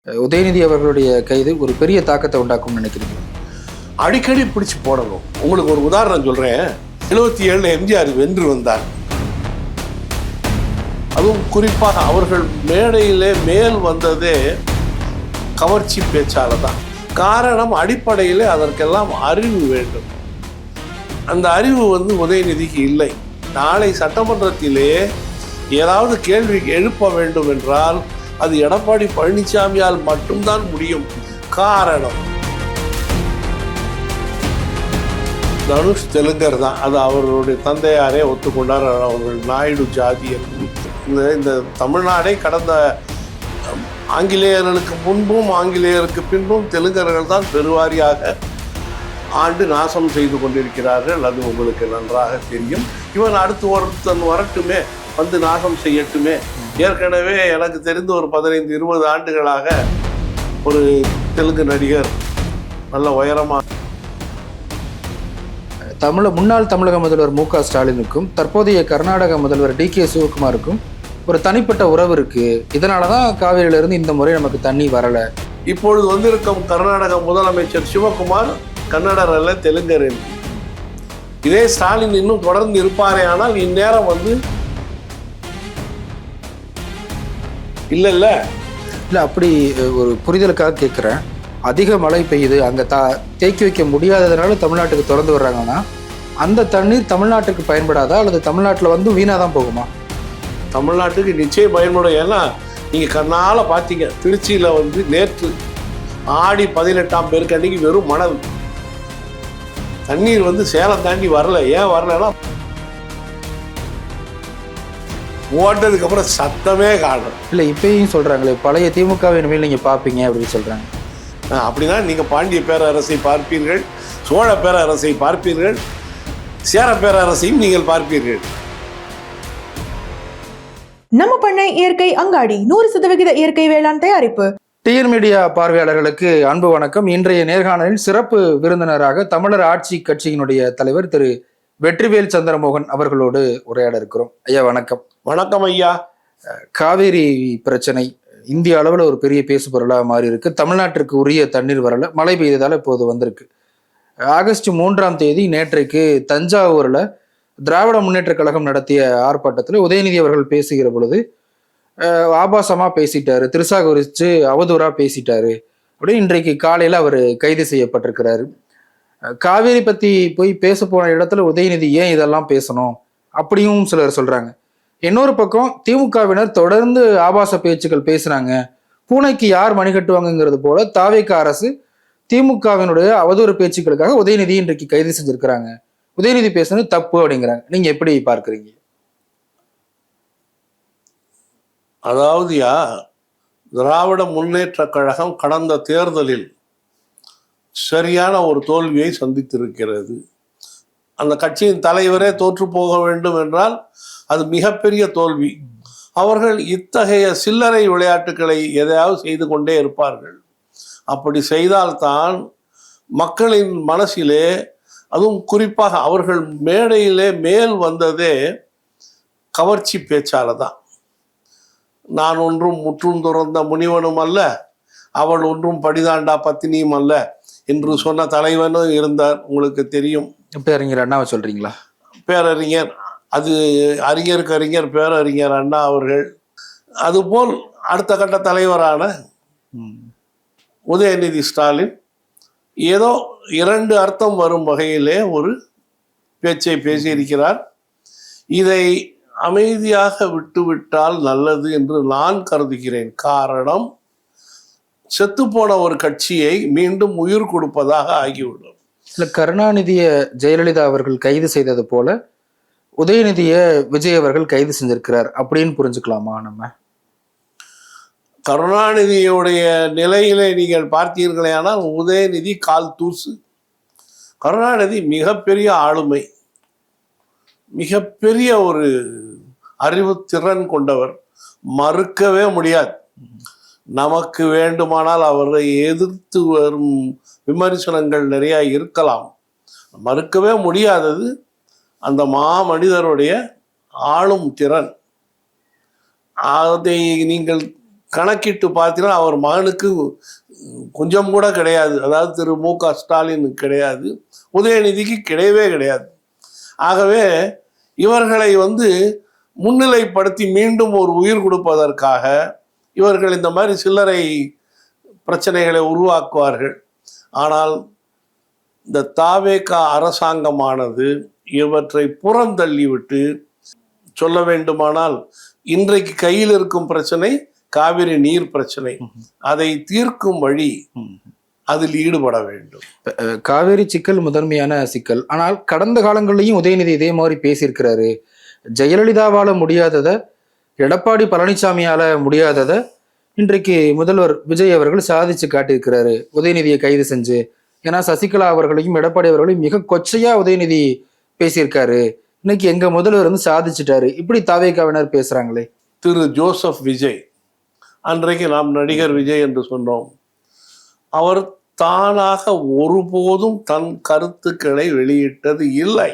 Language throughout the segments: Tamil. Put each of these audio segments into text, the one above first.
உதயநிதி அவர்களுடைய கைது ஒரு பெரிய தாக்கத்தை உண்டாக்கும்னு நினைக்கிறீங்க? அடிக்கடி பிடிச்சு போடணும். உங்களுக்கு ஒரு உதாரணம் சொல்றேன். 77 எம்ஜிஆர் வென்று வந்தார். அதுவும் குறிப்பாக அவர்கள் மேடையிலே மேல் வந்ததே கவர்ச்சி பேச்சால தான். காரணம் அடிப்படையில் அதற்கெல்லாம் அறிவு வேண்டும். அந்த அறிவு உதயநிதிக்கு இல்லை. நாளை சட்டமன்றத்திலே ஏதாவது கேள்வி எழுப்ப வேண்டும் என்றால் அது எடப்பாடி பழனிசாமியால் மட்டும்தான் முடியும். காரணம் தனுஷ் தெலுங்கர் தான். அது அவர்களுடைய தந்தையாரே ஒத்துக்கொண்டார். அவர்கள் நாயுடு ஜாதி. இந்த தமிழ்நாடை கடந்த ஆங்கிலேயர்களுக்கு முன்பும் ஆங்கிலேயருக்கு பின்பும் தெலுங்கர்கள் தான் பெருவாரியாக ஆண்டு நாசம் செய்து கொண்டிருக்கிறார்கள். அது உங்களுக்கு நன்றாக தெரியும். இவன் அடுத்து ஒருத்தன் வரட்டுமே, நாசம் செய்யட்டுமே. ஏற்கனவே எனக்கு தெரிந்து ஒரு 15-20 ஆண்டுகளாக ஒரு தெலுங்கு நடிகர் நல்ல உயரமாக முன்னாள் தமிழக முதல்வர் மு.க. ஸ்டாலினுக்கும் தற்போதைய கர்நாடக முதல்வர் டி.கே. சிவகுமாருக்கும் ஒரு தனிப்பட்ட உறவு இருக்கு. இதனாலதான் காவிரியிலிருந்து இந்த முறை நமக்கு தண்ணி வரல. இப்பொழுது வந்திருக்கும் கர்நாடக முதலமைச்சர் சிவகுமார் கன்னடர் அல்ல, தெலுங்கர். இதே ஸ்டாலின் இன்னும் தொடர்ந்து இருப்பாரே ஆனால் இந்நேரம் இல்ல அப்படி ஒரு புரிதலுக்காக கேட்குறேன். அதிக மழை பெய்யுது, அங்கே தேக்கி வைக்க முடியாததுனால தமிழ்நாட்டுக்கு திறந்து வர்றாங்கன்னா அந்த தண்ணீர் தமிழ்நாட்டுக்கு பயன்படாதா அல்லது தமிழ்நாட்டில் வீணாக தான் போகுமா? தமிழ்நாட்டுக்கு நிச்சயம் பயன்படும். ஏன்னா நீங்கள் கண்ணால் பார்த்தீங்க, திருச்சியில் நேற்று ஆடி 18ஆம் பேருக்கு அன்னைக்கு வெறும் மணல். தண்ணீர் சேலம் தாண்டி வரல. ஏன் வரலன்னா ஓட்டதுக்கு அப்புறம் சத்தமே காணும். இல்லை, இப்பயும் சொல்கிறாங்களே பழைய திமுகவின் மேல் நீங்கள் பார்ப்பீங்க அப்படின்னு சொல்கிறாங்க. அப்படின்னா நீங்கள் பாண்டிய பேரரசை பார்ப்பீர்கள், சோழ பேரரசை பார்ப்பீர்கள், சேர பேரரசையும் நீங்கள் பார்ப்பீர்கள். நம்ம பண்ணை இயற்கை அங்காடி 100% இயற்கை வேளாண் தயாரிப்பு. டிஎன் மீடியா பார்வையாளர்களுக்கு அன்பு வணக்கம். இன்றைய நேர்காணலில் சிறப்பு விருந்தினராக தமிழர் ஆட்சி கட்சியினுடைய தலைவர் திரு வெற்றிவேல் சந்திரமோகன் அவர்களோடு உரையாட இருக்கிறோம். ஐயா வணக்கம். வணக்கம் ஐயா. காவேரி பிரச்சனை இந்திய அளவில் ஒரு பெரிய பேசு பொருளாக மாறி இருக்கு. தமிழ்நாட்டிற்கு உரிய தண்ணீர் வரல, மழை பெய்ததால் இப்போது வந்திருக்கு. ஆகஸ்ட் 3ஆம் தேதி நேற்றைக்கு தஞ்சாவூரில் திராவிட முன்னேற்ற கழகம் நடத்திய ஆர்ப்பாட்டத்தில் உதயநிதி அவர்கள் பேசுகிற பொழுது ஆபாசமாக பேசிட்டாரு, திருசாகரிச்சு அவதூறாக பேசிட்டாரு அப்படின்னு இன்றைக்கு காலையில் அவர் கைது செய்யப்பட்டிருக்கிறாரு. காவேரி பற்றி போய் பேச போன இடத்துல உதயநிதி ஏன் இதெல்லாம் பேசணும் அப்படியும் சிலர் சொல்கிறாங்க. இன்னொரு பக்கம் திமுகவினர் தொடர்ந்து ஆபாச பேச்சுக்கள் பேசுகிறாங்க. பூனைக்கு யார் மணி கட்டுவாங்கங்கிறது போல தாவேக அரசு திமுகவினுடைய அவதூறு பேச்சுக்களுக்காக உதயநிதி இன்றைக்கு கைது செஞ்சிருக்கிறாங்க. உதயநிதி பேசுனது தப்பு அப்படிங்கிறாங்க. நீங்க எப்படி பார்க்குறீங்க? அதாவது திராவிட முன்னேற்ற கழகம் கடந்த தேர்தலில் சரியான ஒரு தோல்வியை சந்தித்திருக்கிறது. அந்த கட்சியின் தலைவரே தோற்று போக வேண்டும் என்றால் அது மிகப்பெரிய தோல்வி. அவர்கள் இத்தகைய சில்லறை விளையாட்டுக்களை எதையாவது செய்து கொண்டே இருப்பார்கள். அப்படி செய்தால்தான் மக்களின் மனசிலே, அதுவும் குறிப்பாக அவர்கள் மேடையிலே மேல் வந்ததே கவர்ச்சி பேச்சால தான். நான் ஒன்றும் முற்றும் துறந்த முனிவனும் அல்ல, அவள் ஒன்றும் படிதாண்டா பத்தினியும் அல்ல என்று சொன்ன தலைவனும் இருந்தார். உங்களுக்கு தெரியும். பேரறிஞர் அண்ணாவை சொல்றீங்களா? பேரறிஞர், அது அறிஞருக்கு அறிஞர் பேரறிஞர் அண்ணா அவர்கள். அதுபோல் அடுத்த கட்ட தலைவரான உதயநிதி ஸ்டாலின் ஏதோ 2 அர்த்தம் வரும் வகையிலே ஒரு பேச்சை பேசியிருக்கிறார். இதை அமைதியாக விட்டுவிட்டால் நல்லது என்று நான் கருதுகிறேன். காரணம், செத்துப்போன ஒரு கட்சியை மீண்டும் உயிர் கொடுப்பதாக ஆகிவிடும். இல்லை, கருணாநிதியை ஜெயலலிதா அவர்கள் கைது செய்தது போல உதயநிதியை விஜய் அவர்கள் கைது செஞ்சிருக்கிறார் அப்படின்னு புரிஞ்சுக்கலாமா? நம்ம கருணாநிதியுடைய நிலையிலே நீங்கள் பார்த்தீர்களே ஆனால் உதயநிதி கால் தூசு. கருணாநிதி மிகப்பெரிய ஆளுமை, மிகப்பெரிய ஒரு அறிவுத்திறன் கொண்டவர், மறுக்கவே முடியாது. நமக்கு வேண்டுமானால் அவரை எதிர்த்து வரும் விமர்சனங்கள் நிறைய இருக்கலாம், மறுக்கவே முடியாதது அந்த மாமனிதருடைய ஆளும் திறன். அதை நீங்கள் கணக்கிட்டு பார்த்தீங்கன்னா அவர் மகனுக்கு கொஞ்சம் கூட கிடையாது. அதாவது திரு மு.க. ஸ்டாலினுக்கு கிடையாது, உதயநிதிக்கு கிடையவே கிடையாது. ஆகவே இவர்களை முன்னிலைப்படுத்தி மீண்டும் ஒரு உயிர் கொடுப்பதற்காக இவர்கள் இந்த மாதிரி சில்லறை பிரச்சனைகளை உருவாக்குவார்கள். ஆனால் இந்த தாவேக அரசாங்கமானது இவற்றை புறந்தள்ளிவிட்டு, சொல்ல வேண்டுமானால் இன்றைக்கு கையில் இருக்கும் பிரச்சனை காவிரி நீர் பிரச்சனை, அதை தீர்க்கும் வழி அதில் ஈடுபட வேண்டும். காவேரி சிக்கல் முதன்மையான சிக்கல். ஆனால் கடந்த காலங்களிலையும் உதயநிதி இதே மாதிரி பேசியிருக்கிறாரு. ஜெயலலிதாவால முடியாததை, எடப்பாடி பழனிசாமியால முடியாததை இன்றைக்கு முதல்வர் விஜய் அவர்கள் சாதிச்சு காட்டியிருக்கிறாரு, உதயநிதியை கைது செஞ்சு. ஏன்னா சசிகலா அவர்களையும் எடப்பாடி அவர்களையும் மிக கொச்சையா உதயநிதி பேசியிருக்காரு. இன்னைக்கு எங்க முதல்வர் சாதிச்சுட்டாரு. இப்படி தாவேகாவினர் பேசுறாங்களே. திரு ஜோசப் விஜய், அன்றைக்கு நாம் நடிகர் விஜய் என்று சொன்னோம், அவர் தானாக ஒருபோதும் தன் கருத்துக்களை வெளியிட்டது இல்லை.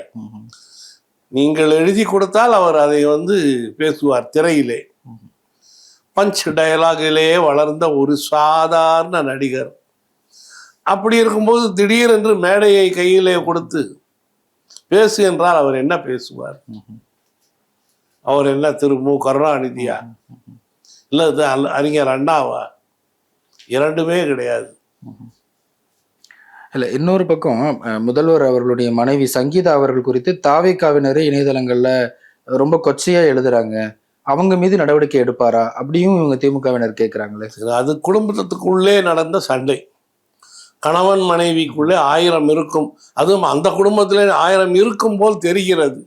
நீங்கள் எழுதி கொடுத்தால் அவர் அதை பேசுவார் திரையிலே. பஞ்ச் டயலாகிலே வளர்ந்த ஒரு சாதாரண நடிகர். அப்படி இருக்கும்போது திடீரென்று மேடையை கையிலே கொடுத்து பேசு என்றால் அவர் என்ன பேசுவார்? அவர் என்ன திரு மு. கருணாநிதியா, இல்லை அறிஞர் அண்ணாவா? இரண்டுமே கிடையாது. இல்லை, இன்னொரு பக்கம் முதல்வர் அவர்களுடைய மனைவி சங்கீதா அவர்கள் குறித்து தாவேகாவினரே இணையதளங்கள்ல ரொம்ப கொச்சையா எழுதுறாங்க. அவங்க மீது நடவடிக்கை எடுப்பாரா அப்படியும் இவங்க திமுகவினர் கேட்கிறாங்களே. அது குடும்பத்துக்குள்ளே நடந்த சண்டை. கணவன் மனைவிக்குள்ளே 1000 இருக்கும். அதுவும் அந்த குடும்பத்திலே 1000 இருக்கும் போல் தெரிகிறது.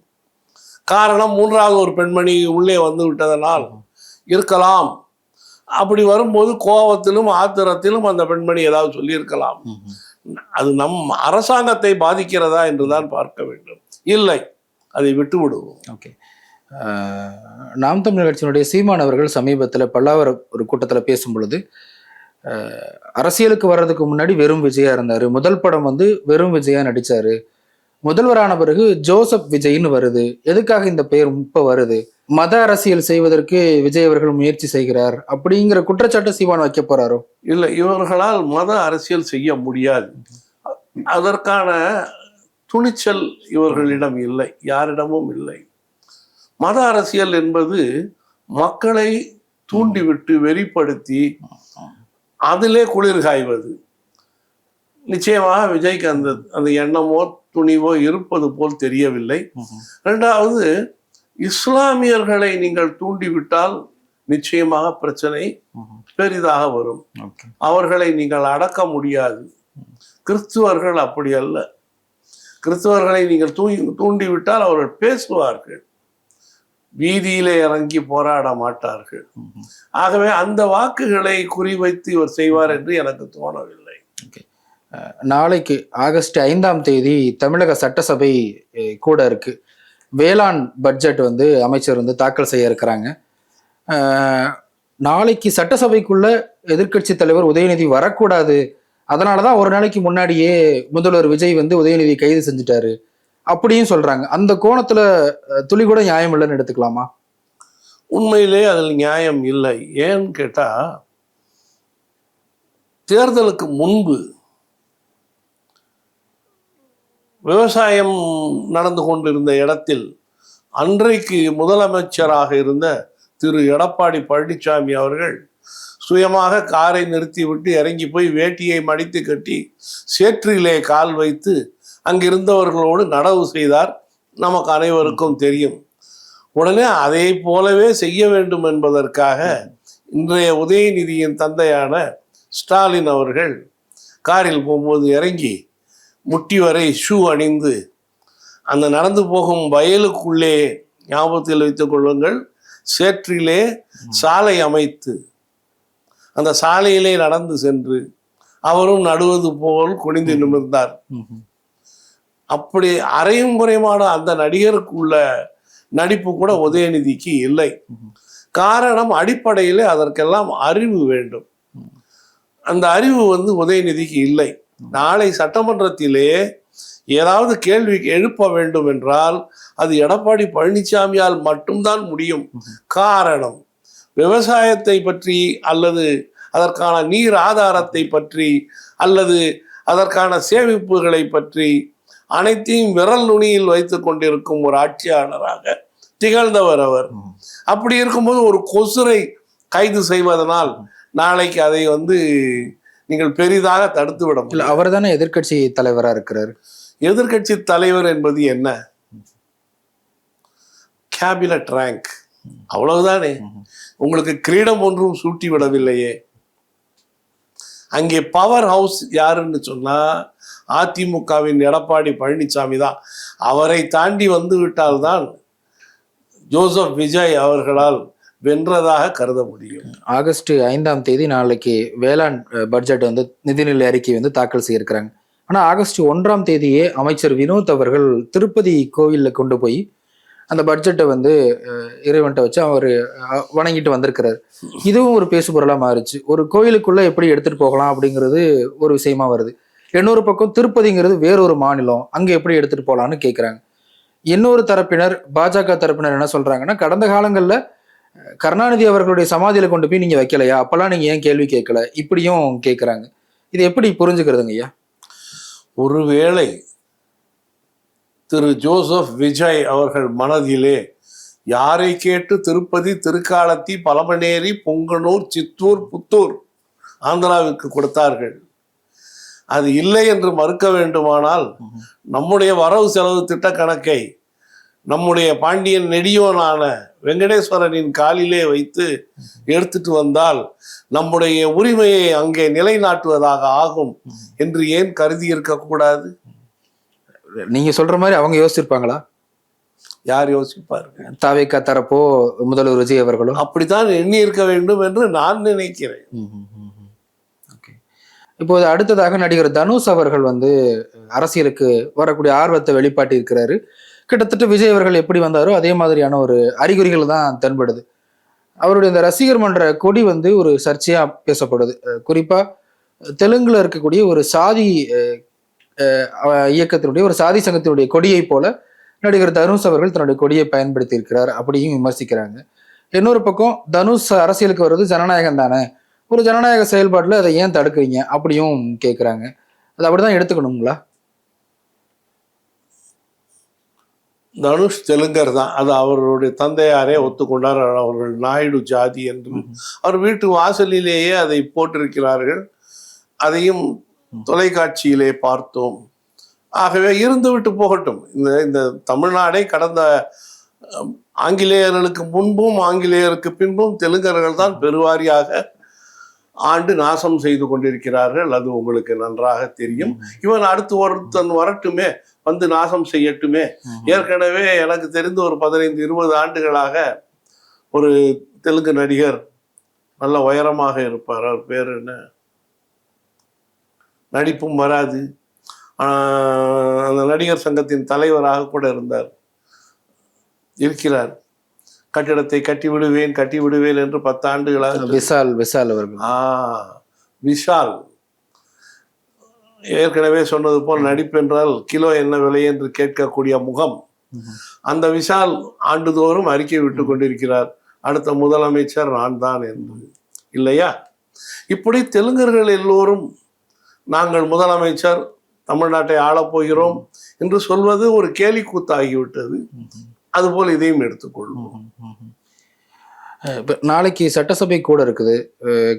காரணம், மூன்றாவது ஒரு பெண்மணி உள்ளே விட்டதனால் இருக்கலாம். அப்படி வரும்போது கோபத்திலும் ஆத்திரத்திலும் அந்த பெண்மணி ஏதாவது சொல்லியிருக்கலாம். அது நம் அரசாங்கத்தை பாதிக்கிறதா என்றுதான் பார்க்க வேண்டும். இல்லை, அதை விட்டு விடுவோம். ஓகே. நாம் தமிழர் கட்சியினுடைய சீமான் அவர்கள் சமீபத்தில் பல்லாவர ஒரு கூட்டத்தில் பேசும் பொழுது, அரசியலுக்கு வர்றதுக்கு முன்னாடி வெறும் விஜயா இருந்தாரு, முதல் படம் வெறும் விஜயா நடிச்சாரு, முதல்வரான பிறகு ஜோசப் விஜய்னு வருது, எதுக்காக இந்த பெயர் இப்ப வருது, மத அரசியல் செய்வதற்கு விஜய் அவர்கள் முயற்சி செய்கிறார் அப்படிங்கிற குற்றச்சாட்டு சீமான் வைக்க போறாரோ? இல்லை, இவர்களால் மத அரசியல் செய்ய முடியாது. அதற்கான துணிச்சல் இவர்களிடம் இல்லை, யாரிடமும் இல்லை. மத அரசியல் என்பது மக்களை தூண்டிவிட்டு வெறிப்படுத்தி அதிலே குளிர் காய்வது. நிச்சயமாக விஜய்க்கு அந்த எண்ணமோ துணிவோ இருப்பது போல் தெரியவில்லை. இரண்டாவது, இஸ்லாமியர்களை நீங்கள் தூண்டிவிட்டால் நிச்சயமாக பிரச்சனை பெரிதாக வரும். அவர்களை நீங்கள் அடக்க முடியாது. கிறிஸ்துவர்கள் அப்படி அல்ல. கிறிஸ்துவர்களை நீங்கள் தூண்டிவிட்டால் அவர்கள் பேசுவார்கள், வீதியிலே இறங்கி போராட மாட்டார்கள். ஆகவே அந்த வாக்குகளை குறிவைத்து இவர் செய்வார் என்று எனக்கு தோணவில்லை. நாளைக்கு ஆகஸ்ட் 5ஆம் தேதி தமிழக சட்டசபை கூட இருக்கு. வேளாண் பட்ஜெட் அமைச்சர் தாக்கல் செய்ய இருக்கிறாங்க. நாளைக்கு சட்டசபைக்குள்ள எதிர்க்கட்சி தலைவர் உதயநிதி வரக்கூடாது, அதனாலதான் ஒரு நாளைக்கு முன்னாடியே முதல்வர் விஜய் உதயநிதி கைது செஞ்சுட்டாரு அப்படியும் சொல்றாங்க. அந்த கோணத்துல துளி கூட நியாயம் இல்லைன்னு எடுத்துக்கலாமா? உண்மையிலே அதில் நியாயம் இல்லை. ஏன்னு கேட்டா, தேர்தலுக்கு முன்பு விவசாயம் நடந்து கொண்டிருந்த இடத்தில் அன்றைக்கு முதலமைச்சராக இருந்த திரு எடப்பாடி பழனிசாமி அவர்கள் சுயமாக காரை நிறுத்திவிட்டு இறங்கி போய் வேட்டியை மடித்து கட்டி சேற்றிலே கால் வைத்து அங்கிருந்தவர்களோடு நடவு செய்தார். நமக்கு அனைவருக்கும் தெரியும். உடனே அதை போலவே செய்ய வேண்டும் என்பதற்காக இன்றைய உதயநிதியின் தந்தையான ஸ்டாலின் அவர்கள் காரில் போகும்போது இறங்கி முட்டி வரை ஷூ அணிந்து அந்த நடந்து போகும் வயலுக்குள்ளே, ஞாபகத்தில் வைத்துக் கொள்ளுங்கள், சேற்றிலே சாலை அமைத்து அந்த சாலையிலே நடந்து சென்று அவரும் நடுவது போல் குனிந்து நிமிர்ந்தார். அப்படி அரையும் குறையுமான அந்த நடிகருக்குள்ள நடிப்பு கூட உதயநிதிக்கு இல்லை. காரணம், அடிப்படையில் அதற்கெல்லாம் அறிவு வேண்டும். அந்த அறிவு உதயநிதிக்கு இல்லை. நாளை சட்டமன்றத்திலே ஏதாவது கேள்வி எழுப்ப வேண்டும் என்றால் அது எடப்பாடி பழனிசாமியால் மட்டும்தான் முடியும். காரணம், விவசாயத்தை பற்றி அல்லது அதற்கான நீர் ஆதாரத்தை பற்றி அல்லது அதற்கான சேமிப்புகளை பற்றி அனைத்தையும் விரல் நுனியில் வைத்து கொண்டிருக்கும் ஒரு ஆட்சியாளராக திகழ்ந்தவர் அவர். அப்படி இருக்கும்போது ஒரு கொசுரை கைது செய்வதனால் நாளைக்கு அதை நீங்கள் பெரிதாக தடுத்து விட முடியும். அவர் தானே எதிர்கட்சி தலைவரா இருக்கிறார். எதிர்கட்சி தலைவர் என்பது என்ன? கேபினட் ரேங்க், அவ்வளவுதானே. உங்களுக்கு கிரீடம் ஒன்றும் சூட்டி விடவில்லையே. அங்கே பவர் ஹவுஸ் யாருன்னு சொன்னா அதிமுகவின் எடப்பாடி பழனிசாமி தான். அவரை தாண்டி வந்து விட்டால்தான் ஜோசப் விஜய் அவர்களால் வென்றதாக கருத முடியும். ஆகஸ்ட் 5 நாளைக்கு வேளாண் பட்ஜெட் நிதிநிலை அறிக்கை தாக்கல் செய்யிருக்கிறாங்க. ஆனா ஆகஸ்ட் 1 அமைச்சர் வினோத் அவர்கள் திருப்பதி கோவில்ல கொண்டு போய் அந்த பட்ஜெட்டை இறைவன்ட்ட வச்சு அவர் வணங்கிட்டு வந்திருக்கிறார். இதுவும் ஒரு பேசு பொருளா மாறிச்சு. ஒரு கோயிலுக்குள்ள எப்படி எடுத்துட்டு போகலாம் அப்படிங்கிறது ஒரு விஷயமா வருது. இன்னொரு பக்கம் திருப்பதிங்கிறது வேறொரு மாநிலம், அங்க எப்படி எடுத்துட்டு போகலான்னு கேட்குறாங்க. இன்னொரு தரப்பினர், பாஜக தரப்பினர் என்ன சொல்றாங்கன்னா, கடந்த காலங்கள்ல கருணாநிதி அவர்களுடைய சமாதியில கொண்டு போய் நீங்க வைக்கலையா, அப்பெல்லாம் நீங்க ஏன் கேள்வி கேட்கல, இப்படியும் கேட்குறாங்க. இது எப்படி புரிஞ்சுக்கிறதுங்க ஐயா? ஒருவேளை திரு ஜோசப் விஜய் அவர்கள் மனதிலே யாரை கேட்டு திருப்பதி, திருக்காலத்தி, பலமனேரி, பொங்கனூர், சித்தூர், புத்தூர் ஆந்திராவிற்கு கொடுத்தார்கள், அது இல்லை என்று மறுக்க வேண்டுமானால் நம்முடைய வரவு செலவு திட்ட கணக்கை நம்முடைய பாண்டியன் நெடியோனான வெங்கடேஸ்வரனின் காலிலே வைத்து எடுத்துட்டு வந்தால் நம்முடைய உரிமையை அங்கே நிலைநாட்டுவதாக ஆகும் என்று ஏன் கருதி இருக்கக்கூடாது? நீங்க சொல்ற மாதிரி அவங்க யோசிச்சிருப்பாங்களா? யார் யோசிப்பாரு? தாவேகா தரப்போ முதல்வர் விஜய் அவர்களும் அப்படித்தான் எண்ணி இருக்க வேண்டும் என்று நான் நினைக்கிறேன். இப்போது அடுத்ததாக நடிகர் தனுஷ் அவர்கள் அரசியலுக்கு வரக்கூடிய ஆர்வத்தை வெளிப்பாட்டி இருக்கிறாரு. கிட்டத்தட்ட விஜய் அவர்கள் எப்படி வந்தாரோ அதே மாதிரியான ஒரு அறிகுறிகள் தான் தென்படுது. அவருடைய இந்த ரசிகர் மன்ற கொடி ஒரு சர்ச்சையா பேசப்படுது. குறிப்பா தெலுங்குல இருக்கக்கூடிய ஒரு சாதி இயக்கத்தினுடைய, ஒரு சாதி சங்கத்தினுடைய கொடியை போல நடிகர் தனுஷ் அவர்கள் தன்னுடைய கொடியை பயன்படுத்தி இருக்கிறார் அப்படியும் விமர்சிக்கிறாங்க. இன்னொரு பக்கம் தனுஷ் அரசியலுக்கு வர்றது ஜனநாயகம் தானே, ஒரு ஜனநாயக செயல்பாட்டுல அதை ஏன் தடுக்கிறீங்க அப்படியும் கேட்குறாங்க. அது அப்படிதான் எடுத்துக்கணுங்களா? தனுஷ் தெலுங்கர் தான், அது அவர்களுடைய தந்தையாரே ஒத்துக்கொண்டார். அவர்கள் நாயுடு ஜாதி என்று அவர் வீட்டு வாசலிலேயே அதை போட்டிருக்கிறார்கள். அதையும் தொலைக்காட்சியிலே பார்த்தோம். ஆகவே இருந்து விட்டு போகட்டும். இந்த தமிழ்நாடை கடந்த ஆங்கிலேயர்களுக்கு முன்பும் ஆங்கிலேயருக்கு பின்பும் தெலுங்கர்கள் தான் பெருவாரியாக ஆண்டு நாசம் செய்து கொண்டிருக்கிறார்கள். அது உங்களுக்கு நன்றாக தெரியும். இவன் அடுத்து ஒருத்தன் வரட்டுமே, நாசம் செய்யட்டுமே. ஏற்கனவே எனக்கு தெரிந்து ஒரு 15-20 ஆண்டுகளாக ஒரு தெலுங்கு நடிகர், நல்ல உயரமாக இருப்பார், அவர் பேர் என்ன, நடிப்பும் வராது, அந்த நடிகர் சங்கத்தின் தலைவராக கூட இருக்கிறார். கட்டிடத்தை கட்டி விடுவேன் என்று 10 ஆண்டுகளாக விஷால் அவர்கள். விஷால் ஏற்கனவே சொன்னது போல் நடிப்பு என்றால் கிலோ என்ன விலை என்று கேட்கக்கூடிய முகம். அந்த விஷால் ஆண்டுதோறும் அறிக்கை விட்டு கொண்டிருக்கிறார், அடுத்த முதலமைச்சர் நான் தான் என்று. இல்லையா? இப்படி தெலுங்கர்கள் எல்லோரும் நாங்கள் முதலமைச்சர், தமிழ்நாட்டை ஆளப்போகிறோம் என்று சொல்வது ஒரு கேலி கூத்தாகிவிட்டது. அதுபோல் இதையும் எடுத்துக்கொள்வோம். நாளைக்கு சட்டசபை கூட இருக்குது.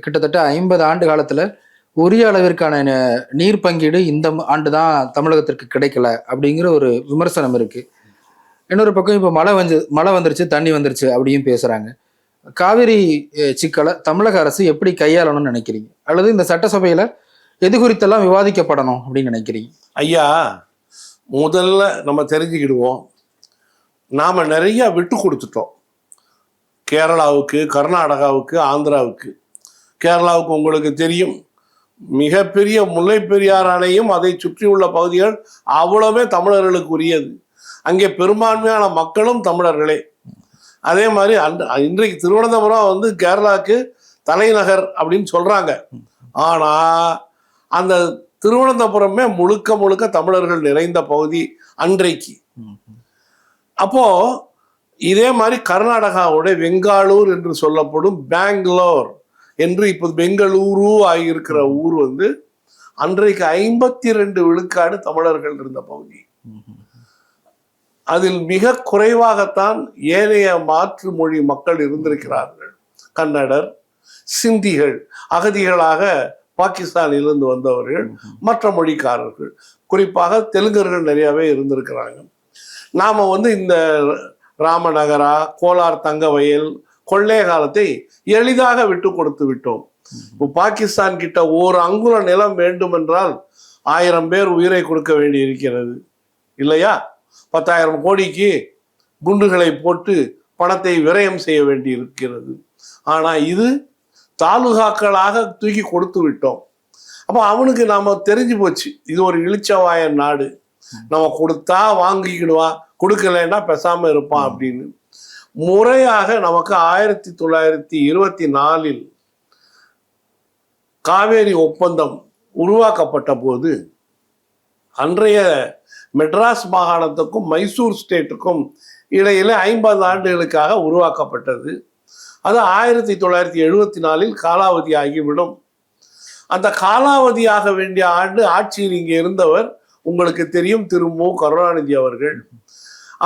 கிட்டத்தட்ட 50 ஆண்டு காலத்துல உரிய அளவிற்கான நீர் பங்கீடு இந்த ஆண்டு தான் தமிழகத்திற்கு கிடைக்கல அப்படிங்கிற ஒரு விமர்சனம் இருக்கு. இன்னொரு பக்கம் இப்போ மழை வந்துருச்சு, தண்ணி வந்துருச்சு அப்படியும் பேசுறாங்க. காவிரி சிக்கலை தமிழக அரசு எப்படி கையாளணும்னு நினைக்கிறீங்க, அல்லது இந்த சட்டசபையில எது குறித்தெல்லாம் விவாதிக்கப்படணும் அப்படின்னு நினைக்கிறீங்க? ஐயா, முதல்ல நம்ம தெரிஞ்சுக்கிடுவோம், நாம நிறைய விட்டு கொடுத்துட்டோம். கேரளாவுக்கு, கர்நாடகாவுக்கு, ஆந்திராவுக்கு. கேரளாவுக்கு உங்களுக்கு தெரியும், மிகப்பெரிய முல்லை பெரியார் அணையும் அதை சுற்றியுள்ள பகுதிகள் அவ்வளவே தமிழர்களுக்கு உரியது. அங்கே பெரும்பான்மையான மக்களும் தமிழர்களே. அதே மாதிரி இன்றைக்கு திருவனந்தபுரம் கேரளாவுக்கு தலைநகர் அப்படின்னு சொல்றாங்க. ஆனா அந்த திருவனந்தபுரமே முழுக்க தமிழர்கள் நிறைந்த பகுதி அன்றைக்கு. அப்போ இதே மாதிரி கர்நாடகாவோட வெங்காளூர் என்று சொல்லப்படும் பெங்களூர் என்று இப்போ பெங்களூரு ஆகியிருக்கிற ஊர் வந்து அன்றைக்கு 52 விழுக்காடு தமிழர்கள் இருந்த பகுதி. அதில் மிக குறைவாகத்தான் ஏனைய மாற்று மொழி மக்கள் இருந்திருக்கிறார்கள். கன்னடர், சிந்திகள், அகதிகளாக பாகிஸ்தானிலிருந்து வந்தவர்கள், மற்ற மொழிக்காரர்கள், குறிப்பாக தெலுங்கர்கள் நிறையவே இருந்திருக்கிறாங்க. நாம வந்து இந்த ராமநகரா, கோலார், தங்கவயல், கொள்ளை காலத்தை எளிதாக விட்டு கொடுத்து விட்டோம். இப்போ பாகிஸ்தான் கிட்ட ஒரு அங்குல நிலம் வேண்டும் என்றால் 1000 பேர் உயிரை கொடுக்க வேண்டி இருக்கிறது இல்லையா? 10,000 கோடிக்கு குண்டுகளை போட்டு பணத்தை விரயம் செய்ய வேண்டி இருக்கிறது. ஆனா இது தாலுகாக்களாக தூக்கி கொடுத்து விட்டோம். அப்போ அவனுக்கு நாம தெரிஞ்சு போச்சு, இது ஒரு இளிச்சவாய நாடு, நம்ம கொடுத்தா வாங்கிக்கிடுவா, கொடுக்கலைன்னா பேசாம இருப்பான் அப்படின்னு. முறையாக நமக்கு 1924 காவேரி ஒப்பந்தம் உருவாக்கப்பட்ட போது அன்றைய மெட்ராஸ் மாகாணத்துக்கும் மைசூர் ஸ்டேட்டுக்கும் இடையில 50 ஆண்டுகளுக்காக உருவாக்கப்பட்டது. அது 1974 காலாவதி ஆகிவிடும். அந்த காலாவதியாக வேண்டிய ஆண்டு ஆட்சியில் இங்கே இருந்தவர் உங்களுக்கு தெரியும், திரு மு. கருணாநிதி அவர்கள்.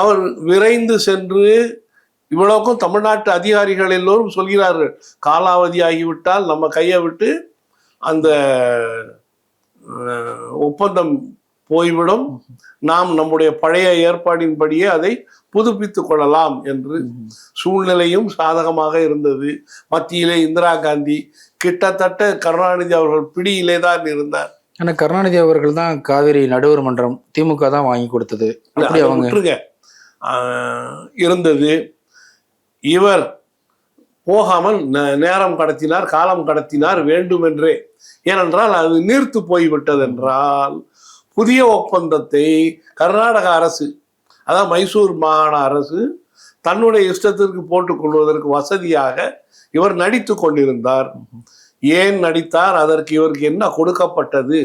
அவர் விரைந்து சென்று, இவ்வளவுக்கும் தமிழ்நாட்டு அதிகாரிகள் எல்லோரும் சொல்கிறார்கள், காலாவதி ஆகிவிட்டால் நம்ம கையை விட்டு அந்த ஒப்பந்தம் போய்விடும், நாம் நம்முடைய பழைய ஏற்பாடின்படியே அதை புதுப்பித்துக் கொள்ளலாம் என்று. சூழ்நிலையும் சாதகமாக இருந்தது. மத்தியிலே இந்திரா காந்தி, கிட்டத்தட்ட கருணாநிதி அவர்கள் பிடியிலே தான் இருந்தார். ஆனா கருணாநிதி அவர்கள் தான் காவிரி நடுவர் மன்றம் திமுக தான் வாங்கி கொடுத்தது, அப்படி அவங்க விட்டுருங்க இருந்தது. இவர் போகாமல் நேரம் கடத்தினார், காலம் கடத்தினார் வேண்டுமென்றே. ஏனென்றால் அது நீர்த்து போய்விட்டதென்றால் புதிய ஒப்பந்தத்தை கர்நாடக அரசு, அதாவது மைசூர் மாகாண அரசு தன்னுடைய இஷ்டத்திற்கு போட்டுக் கொள்வதற்கு வசதியாக இவர் நடித்து கொண்டிருந்தார். ஏன் நடித்தார், அதற்கு இவருக்கு என்ன கொடுக்கப்பட்டது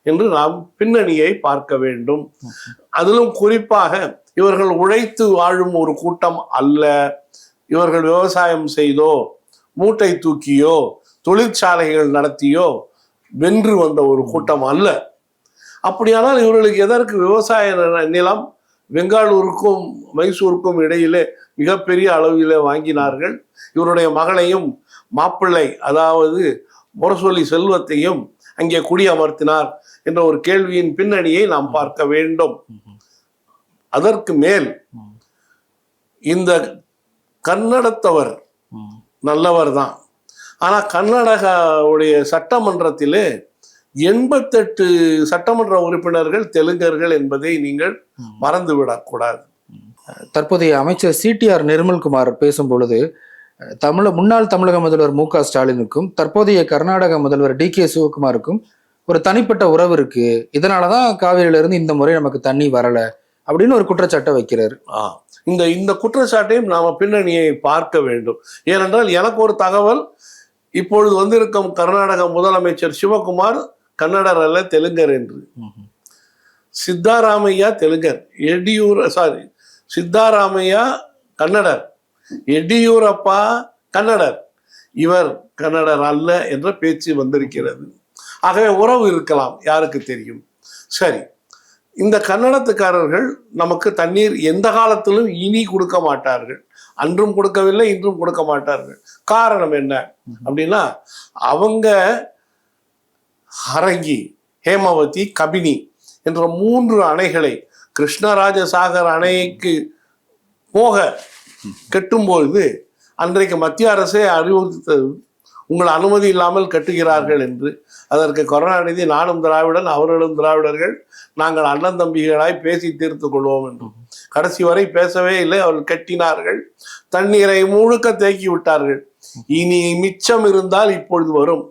என்று நாம் பின்னணியை பார்க்க வேண்டும். அதிலும் குறிப்பாக இவர்கள் உழைத்து வாழும் ஒரு கூட்டம் அல்ல. இவர்கள் விவசாயம் செய்தோ, மூட்டை தூக்கியோ, தொழிற்சாலைகள் நடத்தியோ வென்று வந்த ஒரு கூட்டம் அல்ல. அப்படியானால் இவர்களுக்கு எதற்கு விவசாய நிலம் பெங்களூருக்கும் மைசூருக்கும் இடையிலே மிகப்பெரிய அளவிலே வாங்கினார்கள்? இவருடைய மகளையும் மாப்பிள்ளை, அதாவது முரசொலி செல்வத்தையும் அங்கே குடியமர்த்தினார் என்ற ஒரு கேள்வியின் பின்னணியை நாம் பார்க்க வேண்டும். அதற்கு மேல் இந்த கன்னடத்தவர் நல்லவர் தான். ஆனா கர்நாடகாவுடைய சட்டமன்றத்திலே 88 சட்டமன்ற உறுப்பினர்கள் தெலுங்கர்கள் என்பதை நீங்கள் மறந்துவிடக்கூடாது. தற்போதைய அமைச்சர் CTR நிர்மல்குமார் பேசும் பொழுது முன்னாள் தமிழக முதல்வர் மு க ஸ்டாலினுக்கும் தற்போதைய கர்நாடக முதல்வர் DK சிவகுமாருக்கும் ஒரு தனிப்பட்ட உறவு இருக்கு, இதனாலதான் காவிரியிலிருந்து இந்த முறை நமக்கு தண்ணி வரல அப்படின்னு ஒரு குற்றச்சாட்டை வைக்கிறாரு. இந்த குற்றச்சாட்டையும் நாம பின்னணியை பார்க்க வேண்டும். ஏனென்றால் எனக்கு ஒரு தகவல், இப்பொழுது வந்திருக்கும் கர்நாடக முதலமைச்சர் சிவகுமார் கன்னடர் அல்ல, தெலுங்கர் என்று. சித்தாராமையா தெலுங்கர், சித்தாராமையா கன்னடர், எடியூரப்பா கன்னடர், இவர் கன்னடர் அல்ல என்ற பேச்சு வந்திருக்கிறது. ஆகவே உறவு இருக்கலாம், யாருக்கு தெரியும். சரி, இந்த கன்னடத்துக்காரர்கள் நமக்கு தண்ணீர் எந்த காலத்திலும் இனி கொடுக்க மாட்டார்கள். அன்றும் கொடுக்கவில்லை, இன்றும் கொடுக்க மாட்டார்கள். காரணம் என்ன அப்படின்னா, அவங்க ஹரங்கி, ஹேமவதி, கபினி என்ற 3 அணைகளை கிருஷ்ணராஜசாகர் அணைக்கு போக கட்டும்பொழுது அன்றைக்கு மத்திய அரசே அறிவுறுத்தது, உங்கள் அனுமதி இல்லாமல் கட்டுகிறார்கள் என்று. அதற்கு கருணாநிதி, நானும் திராவிடன், அவர்களும் திராவிடர்கள், நாங்கள் அண்ணன் தம்பிகளாய் பேசி தீர்த்து கொள்வோம் என்று. கடைசி வரை பேசவே இல்லை, அவர்கள் கட்டினார்கள். தண்ணீரை முழுக்க தேக்கி விட்டார்கள். இனி மிச்சம் இருந்தால் இப்பொழுது வரும்.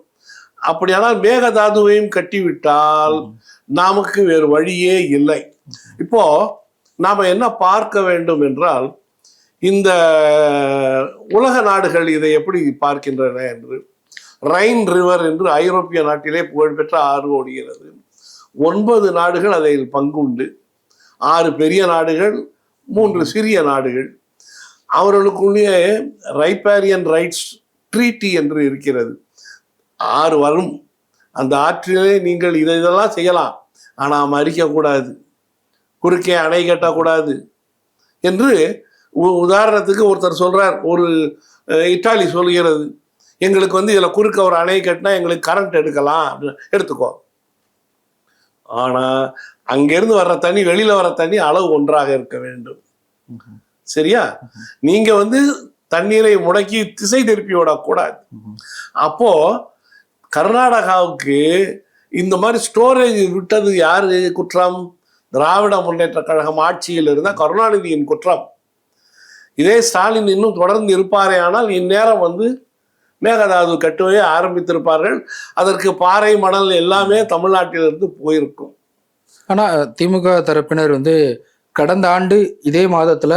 அப்படியானால் மேகதாதுவையும் கட்டிவிட்டால் நமக்கு வேறு வழியே இல்லை. இப்போ நாம என்ன பார்க்க வேண்டும் என்றால், இந்த உலக நாடுகள் இதை எப்படி பார்க்கின்றன என்று. ரைன் ரிவர் என்று ஐரோப்பிய நாட்டிலே புகழ்பெற்ற ஆறு ஓடுகிறது. 9 நாடுகள் அதில் பங்குண்டு. 6 பெரிய நாடுகள், 3 சிறிய நாடுகள். அவர்களுக்குள்ளே ரைப்பேரியன் ரைட்ஸ் ட்ரீட்டி என்று இருக்கிறது. 6 வரும். அந்த ஆற்றிலே நீங்கள் இதெல்லாம் செய்யலாம், ஆனால் மறிக்கக்கூடாது, குறுக்கே அணை கட்டக்கூடாது என்று உதாரணத்துக்கு ஒருத்தர் சொல்றார். ஒரு இத்தாலி சொல்கிறது, எங்களுக்கு வந்து இதில் குறுக்க ஒரு அணை கட்டினா எங்களுக்கு கரண்ட் எடுக்கலாம் எடுத்துக்கோ. ஆனால் அங்கேருந்து வர்ற தண்ணி, வெளியில் வர்ற தண்ணி அளவு ஒன்றாக இருக்க வேண்டும். சரியா? நீங்கள் வந்து தண்ணீரை முடக்கி திசை திருப்பி விடக்கூடாது. அப்போ கர்நாடகாவுக்கு இந்த மாதிரி ஸ்டோரேஜ் விட்டது யாரு குற்றம்? திராவிட முன்னேற்ற கழகம் ஆட்சியில் இருந்த கருணாநிதியின் குற்றம். இதே ஸ்டாலின் இன்னும் தொடர்ந்து இருப்பாரே ஆனால் இந்நேரம் வந்து மேகதாது கட்டுவையை ஆரம்பித்திருப்பார்கள். அதற்கு பாறை மணல் எல்லாமே தமிழ்நாட்டிலிருந்து போயிருக்கும். ஆனா திமுக தரப்பினர் வந்து கடந்த ஆண்டு இதே மாதத்துல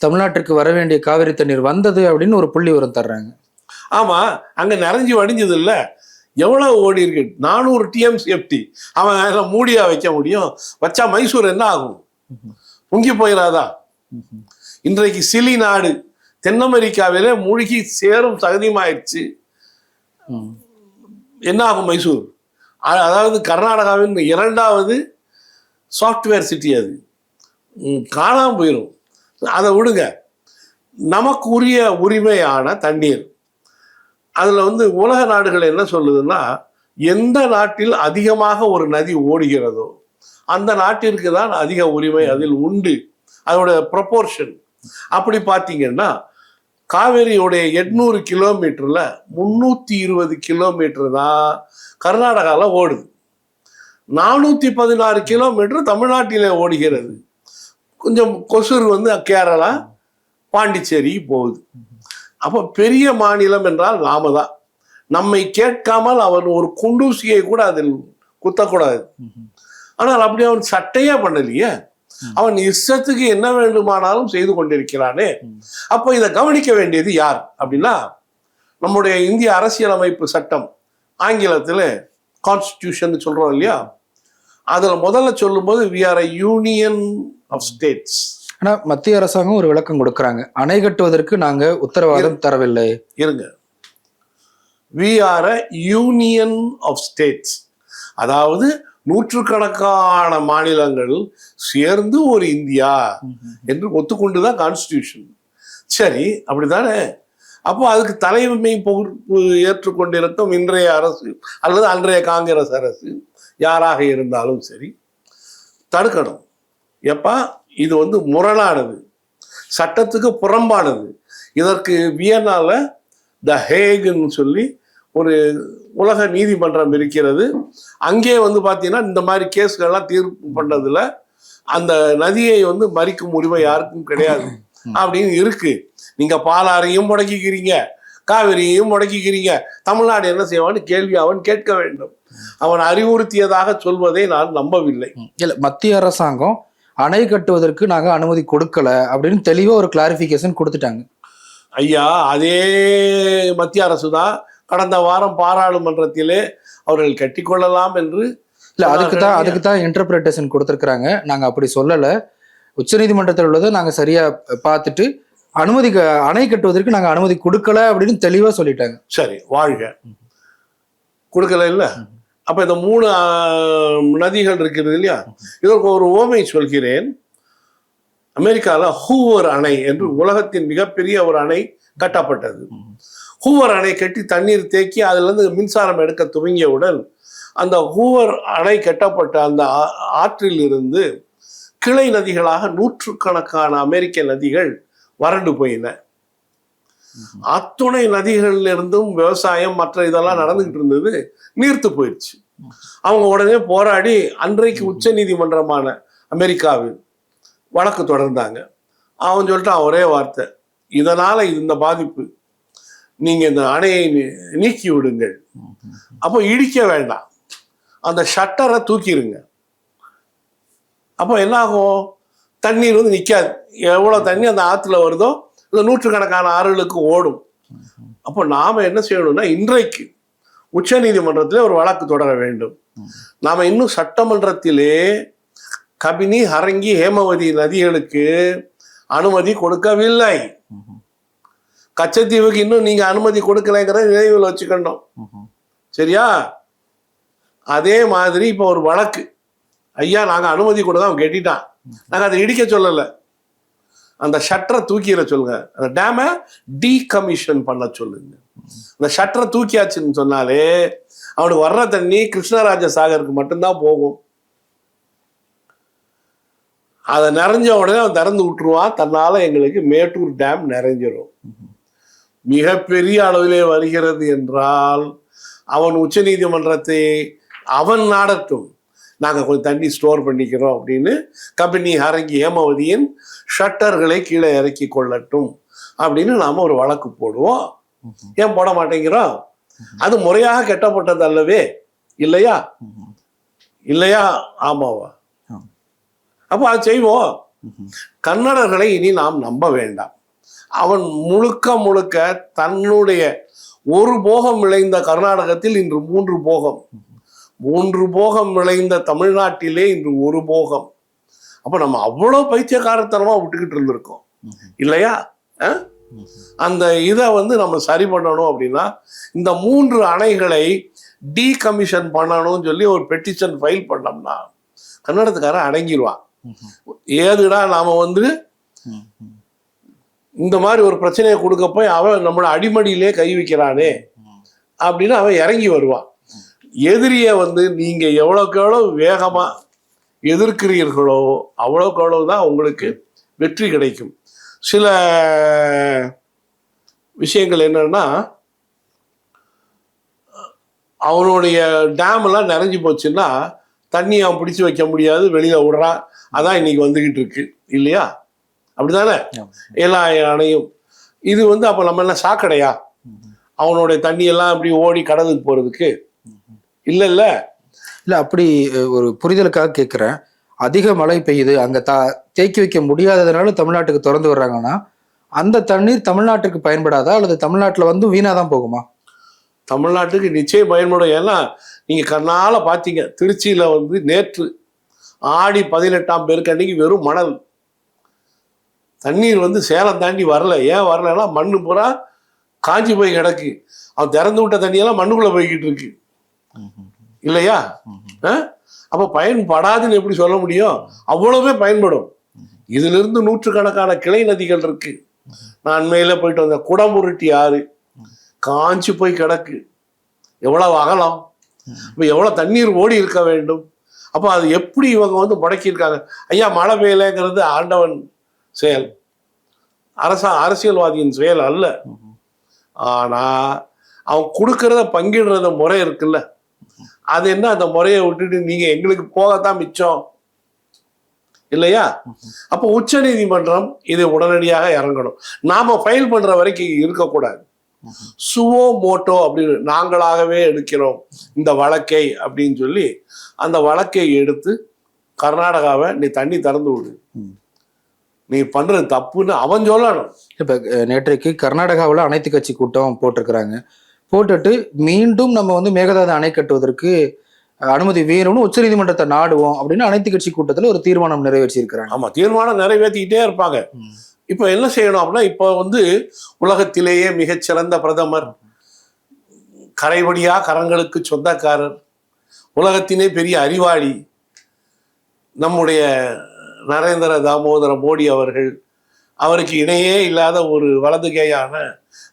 தமிழ்நாட்டிற்கு வர வேண்டிய காவிரி தண்ணீர் வந்தது அப்படின்னு ஒரு புள்ளி உரம் தர்றாங்க. ஆமா, அங்க நிறைஞ்சு வடிஞ்சது இல்ல, எவ்வளவு ஓடி இருக்கு? 400 TMCFT. அவன் அதில் மூடியா வைக்க முடியும்? வச்சா மைசூர் என்ன ஆகும்? முங்கி போயிடாதா? இன்றைக்கு சிலி நாடு தென் அமெரிக்காவிலே மூழ்கி சேரும் சகதியமாயிடுச்சு. என்ன ஆகும் மைசூர்? அதாவது கர்நாடகாவின் 2வது சாஃப்ட்வேர் சிட்டி, அது காணாமல் போயிடும். அதை விடுங்க. நமக்கு உரிய உரிமையான தண்ணீர் அதில் வந்து உலக நாடுகள் என்ன சொல்லுதுன்னா, எந்த நாட்டில் அதிகமாக ஒரு நதி ஓடுகிறதோ அந்த நாட்டிற்கு தான் அதிக உரிமை அதில் உண்டு, அதோட ப்ரொபோர்ஷன். அப்படி பார்த்தீங்கன்னா காவேரியோடைய 800 கிலோமீட்டரில் 320 கிலோமீட்டர் தான் கர்நாடகாவில் ஓடுது. 416 கிலோமீட்டர் தமிழ்நாட்டிலே ஓடுகிறது. கொஞ்சம் கொசூர் வந்து கேரளா பாண்டிச்சேரி போகுது. அப்போ பெரிய மாநிலம் என்றால் நாம தான். நம்மை கேட்காமல் அவன் ஒரு குண்டூசியை கூட அதில் குத்தக்கூடாது. ஆனால் அப்படி அவன் சட்டையே பண்ணலையே, அவன் இஷ்டத்துக்கு என்ன வேண்டுமானாலும் செய்து கொண்டிருக்கிறானே. அப்போ இதை கவனிக்க வேண்டியது யார் அப்படின்னா, நம்முடைய இந்திய அரசியலமைப்பு சட்டம், ஆங்கிலத்தில் கான்ஸ்டிடியூஷன் சொல்றோம் இல்லையா, அதில் முதல்ல சொல்லும்போது we are a union of states. ஆனா மத்திய அரசாங்கம் ஒரு விளக்கம் கொடுக்கறாங்க, அணை கட்டுவதற்கு நாங்க உத்தரவாதம் தரவில்லை. இருங்க, we are a union of states. அதாவது நூற்றுக்கணக்கான மாநிலங்கள் சேர்ந்து ஒரு இந்தியா என்று ஒத்துக்கொண்டுதான் கான்ஸ்டிடியூஷன். சரி, அப்படித்தானே? அப்போ அதுக்கு தலைமை பொறுப்பு ஏற்றுக்கொண்டிருக்கும் இன்றைய அரசு அல்லது அன்றைய காங்கிரஸ் அரசு யாராக இருந்தாலும் சரி, தடுக்கணும். எப்பா இது வந்து முரணானது, சட்டத்துக்கு புறம்பானது. இதற்கு வியன்னால த ஹேகுன்னு சொல்லி ஒரு உலக நீதிமன்றம் இருக்கிறது. அங்கே வந்து பார்த்தீங்கன்னா இந்த மாதிரி கேஸ்கள்லாம் தீர்ப்பு பண்ணதுல அந்த நதியை வந்து மறிக்கும் உரிமை யாருக்கும் கிடையாது அப்படின்னு இருக்கு. நீங்க பாலாறையும் முடக்கிக்கிறீங்க, காவிரியையும் முடக்கிக்கிறீங்க, தமிழ்நாடு என்ன செய்வான்னு கேள்வி அவன் கேட்க வேண்டும். அவன் அறிவுறுத்தியதாக சொல்வதை நான் நம்பவில்லை. இல்ல, மத்திய அரசாங்கம் அணை கட்டுவதற்கு நாங்க அனுமதி கொடுக்கல அப்படின்னு தெளிவா ஒரு கிளாரிபிகேஷன் கொடுத்துட்டாங்க. ஐயா, அதே மத்திய அரசு தான் கடந்த வாரம் பாராளுமன்றத்திலே அவர்கள் கட்டிக்கொள்ளலாம் என்று இல்ல, அதுக்கு தான் இன்டர்பிரேட்டேஷன் கொடுத்திருக்கிறாங்க. நாங்க அப்படி சொல்லல, உச்சநீதிமன்றத்தில் உள்ளதை நாங்க சரியா பார்த்துட்டு அணை கட்டுவதற்கு நாங்க அனுமதி கொடுக்கல அப்படின்னு தெளிவா சொல்லிட்டாங்க. சரி, வாழ்க. கொடுக்கல இல்ல. அப்ப இந்த 3 நதிகள் இருக்கிறது இல்லையா, இதற்கு ஒரு ஓமை சொல்கிறேன். அமெரிக்காவில் ஹூவர் அணை என்று உலகத்தின் மிகப்பெரிய ஒரு அணை கட்டப்பட்டது. ஹூவர் அணை கட்டி தண்ணீர் தேக்கி அதுல இருந்து மின்சாரம் எடுக்க துவங்கியவுடன் அந்த ஹூவர் அணை கட்டப்பட்ட அந்த ஆற்றில் இருந்து கிளை நதிகளாக நூற்றுக்கணக்கான அமெரிக்க நதிகள் வறண்டு போயின. அத்துணை நதிகள்ல இருந்தும் விவசாயம் மற்ற இதெல்லாம் நடந்துகிட்டு இருந்தது, நீர்த்து போயிடுச்சு. அவங்க உடனே போராடி அன்றைக்கு உச்ச நீதிமன்றமான அமெரிக்காவில் வழக்கு தொடர்ந்தாங்க. அவன் சொல்லிட்டான் ஒரே வார்த்தை, இதனால இந்த பாதிப்பு, நீங்க இந்த அணையை நீக்கி விடுங்கள், அப்போ இடிக்க வேண்டாம், அந்த ஷட்டரை தூக்கிடுங்க. அப்போ என்ன ஆகும்? தண்ணீர் வந்து நிற்காது. எவ்வளவு தண்ணி அந்த ஆற்றுல வருதோ இந்த நூற்றுக்கணக்கான ஆறுகளுக்கு ஓடும். அப்போ நாம என்ன செய்யணும்னா, இன்றைக்கு உச்ச நீதிமன்றத்திலே ஒரு வழக்கு தொடர வேண்டும். நாம இன்னும் சட்டமன்றத்திலே கபினி, ஹரங்கி, ஹேமவதி நதிகளுக்கு அனுமதி கொடுக்கவில்லை. கச்சத்தீவுக்கு இன்னும் நீங்க அனுமதி கொடுக்கலைங்கிற நினைவில் வச்சுக்கணும். சரியா? அதே மாதிரி இப்போ ஒரு வழக்கு, ஐயா நாங்க அனுமதி கொடுக்க அவன் கெட்டிட்டான், நாங்க அதை இடிக்க சொல்லல, அந்த ஷட்டரை தூக்கிட சொல்லுங்க, அந்த டேமை டீகமிஷன் பண்ண சொல்லுங்க. அந்த ஷட்டரை தூக்கியாச்சுன்னு சொன்னாலே அவனுக்கு வர்ற தண்ணி கிருஷ்ணராஜ சாகருக்கு மட்டும்தான் போகும். அதை நிறைஞ்ச உடனே அவன் திறந்து விட்டுருவான், தன்னால எங்களுக்கு மேட்டூர் டேம் நிறைஞ்சிடும். மிகப்பெரிய அளவிலே வருகிறது என்றால் அவன் உச்ச நீதிமன்றத்தை அவன் நாடட்டும், நாங்கள் கொஞ்சம் தண்ணி ஸ்டோர் பண்ணிக்கிறோம் அப்படின்னு கபினி அரங்கி ஹேமவதியின் ஷட்டர்களை கீழே இறக்கி கொள்ளட்டும் அப்படின்னு நாம ஒரு வழக்கு போடுவோம். ஏன் போட மாட்டேங்கிறோம்? அது முறையாக கெட்டப்பட்டது அல்லவே, இல்லையா? இல்லையா? ஆமாவா? அப்போ அது செய்வோம். கன்னடர்களை இனி நாம் நம்ப வேண்டாம். அவன் முழுக்க முழுக்க தன்னுடைய ஒரு போகம் விளைந்த கர்நாடகத்தில் இன்று 3 போகம், 3 போகம் விளைந்த தமிழ்நாட்டிலே இன்று 1 போகம். அப்ப நம்ம அவ்வளவு பைத்தியக்காரத்தனமா விட்டுக்கிட்டு இருந்திருக்கோம், இல்லையா? அந்த இதை நம்ம சரி பண்ணணும் அப்படின்னா இந்த 3 அணைகளை டீகமிஷன் பண்ணணும்னு சொல்லி ஒரு பெட்டிஷன் ஃபைல் பண்ணோம்னா கன்னடத்துக்காரன் அடங்கிடுவான். ஏதுடா நாம இந்த மாதிரி ஒரு பிரச்சனையை கொடுக்க போய் அவன் நம்மளோட அடிமடியிலே கை வைக்கிறானே அப்படின்னு அவன் இறங்கி வருவான். எதிரியை நீங்க எவ்வளவுக்கு எவ்வளவு வேகமா எதிர்க்கிறீர்களோ அவ்வளவுக்கு அவ்வளவுதான் உங்களுக்கு வெற்றி கிடைக்கும். சில விஷயங்கள் என்னன்னா, அவனுடைய டேம் எல்லாம் நிறைஞ்சு போச்சுன்னா தண்ணி அவன் பிடிச்சு வைக்க முடியாது, வெளியில விடுறான். அதான் இன்னைக்கு வந்துகிட்டு இருக்கு, இல்லையா? அப்படிதானே எல்லா அணையும். இது அப்ப நம்ம என்ன சாக்கடையா அவனுடைய தண்ணி எல்லாம் அப்படி ஓடி கடலுக்கு போறதுக்கு? இல்ல இல்ல இல்ல, அப்படி ஒரு புரிதலுக்காக கேட்கிறேன். அதிக மழை பெய்யுது, அங்க தேக்கி வைக்க முடியாததுனால தமிழ்நாட்டுக்கு திறந்து வர்றாங்கன்னா அந்த தண்ணீர் தமிழ்நாட்டுக்கு பயன்படாதா அல்லது தமிழ்நாட்டுல வீணாதான் போகுமா? தமிழ்நாட்டுக்கு நிச்சயம் பயன்படும். ஏன்னா நீங்க கண்ணால பாத்தீங்க, திருச்சியில நேற்று ஆடி 18ஆம் பேருக்கு அன்னைக்கு வெறும் மணல் தண்ணீர் சேலம் தாண்டி வரல. ஏன் வரலன்னா மண்ணு பூரா காஞ்சி போய் கிடக்கு. அவன் திறந்து விட்ட தண்ணியெல்லாம் மண்ணுக்குள்ள போய்கிட்டு இருக்கு, இல்லையா? அப்ப பயன்படாதுன்னு எப்படி சொல்ல முடியும்? அவ்வளவுமே பயன்படும். இதுல இருந்து நூற்றுக்கணக்கான கிளை நதிகள் இருக்கு. நான் அண்மையில போயிட்டு வந்த குடமுருட்டி ஆறு காஞ்சி போய் கிடக்கு. எவ்வளவு அகலம், இப்ப எவ்வளவு தண்ணீர் ஓடி இருக்க வேண்டும். அப்போ அது எப்படி இவங்க முடக்கியிருக்காங்க? ஐயா மழை பெய்யலைங்கிறது ஆண்டவன் செயல், அரசியல்வாதியின் செயல் அல்ல. ஆனா அவன் கொடுக்கறத பங்கிடுறத முறை இருக்குல்ல, அது என்ன? அந்த முறையை விட்டுட்டு நீங்க எங்களுக்கு போகத்தான் மிச்சம், இல்லையா? அப்போ உச்ச நீதிமன்றம் இதை உடனடியாக இறங்கணும். நாம ஃபைல் பண்ற வரைக்கும் இருக்கக்கூடாது. சுவோ மோட்டோ அப்படின்னு நாங்களாகவே எடுக்கிறோம் இந்த வழக்கை அப்படின்னு சொல்லி அந்த வழக்கை எடுத்து கர்நாடகாவை நீ தண்ணி திறந்து விடு, நீ பண்றது தப்புன்னு அவன் சொல்லணும். இப்ப நேற்றைக்கு கர்நாடகாவில் அனைத்து கட்சி கூட்டம் போட்டிருக்கிறாங்க. போட்டுட்டு மீண்டும் நம்ம மேகதாது அணை கட்டுவதற்கு அனுமதி வேணும்னு உச்ச நீதிமன்றத்தை நாடுவோம் அப்படின்னு அனைத்து கட்சி கூட்டத்தில் ஒரு தீர்மானம் நிறைவேற்றி இருக்கிறாங்க. ஆமா, தீர்மானம் நிறைவேற்றிக்கிட்டே இருப்பாங்க. இப்ப என்ன செய்யணும் அப்படின்னா, இப்போ உலகத்திலேயே மிகச்சிறந்த பிரதமர், கரைவடியா கரங்களுக்கு சொந்தக்காரர், உலகத்தினே பெரிய அறிவாளி நம்முடைய நரேந்திர தாமோதர மோடி அவர்கள், அவருக்கு இணையே இல்லாத ஒரு வலதுகையான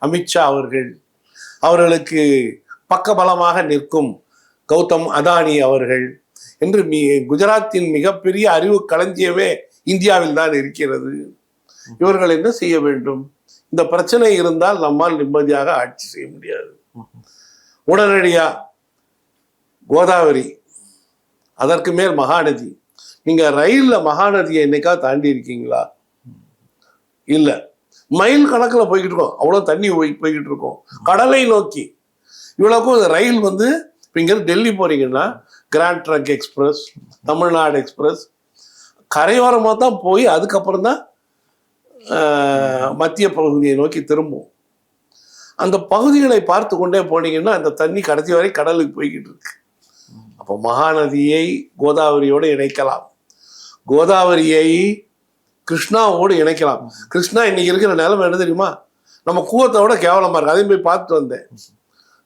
அமித்ஷா அவர்கள், அவர்களுக்கு பக்கபலமாக நிற்கும் கௌதம் அதானி அவர்கள் என்று குஜராத்தின் மிகப்பெரிய அறிவு களஞ்சியமே இந்தியாவில் தான் இருக்கிறது. இவர்கள் என்ன செய்ய வேண்டும்? இந்த பிரச்சனை இருந்தால் நம்மால் நிம்மதியாக ஆட்சி செய்ய முடியாது. உடனடியா கோதாவரி, அதற்கு மேல் மகாநதி. நீங்க ரயில்ல மகாநதியை என்னைக்கா தாண்டி இருக்கீங்களா? இல்ல. மைல் கணக்குல போய்கிட்டு இருக்கோம், அவ்வளவு தண்ணி போய்கிட்டு இருக்கோம் கடலை நோக்கி. இவ்வளவுக்கும் ரயில் இங்க டெல்லி போறீங்கன்னா Grand Trunk Express, Tamil Nadu Express கரையோரமாக தான் போய் அதுக்கப்புறம் தான் மத்திய பகுதியை நோக்கி திரும்பும். அந்த பகுதிகளை பார்த்து கொண்டே போனீங்கன்னா அந்த தண்ணி கடைசி வரை கடலுக்கு போய்கிட்டு இருக்கு. அப்போ மகாநதியை கோதாவரியோடு இணைக்கலாம். கோதாவரியை கிருஷ்ணாவோடு இணைக்கலாம். கிருஷ்ணா இன்னைக்கு இருக்கிற நிலைமை என்ன தெரியுமா? நம்ம கூவத்தை விட கேவலமா இருக்கு. அதையும் போய் பார்த்துட்டு வந்தேன்.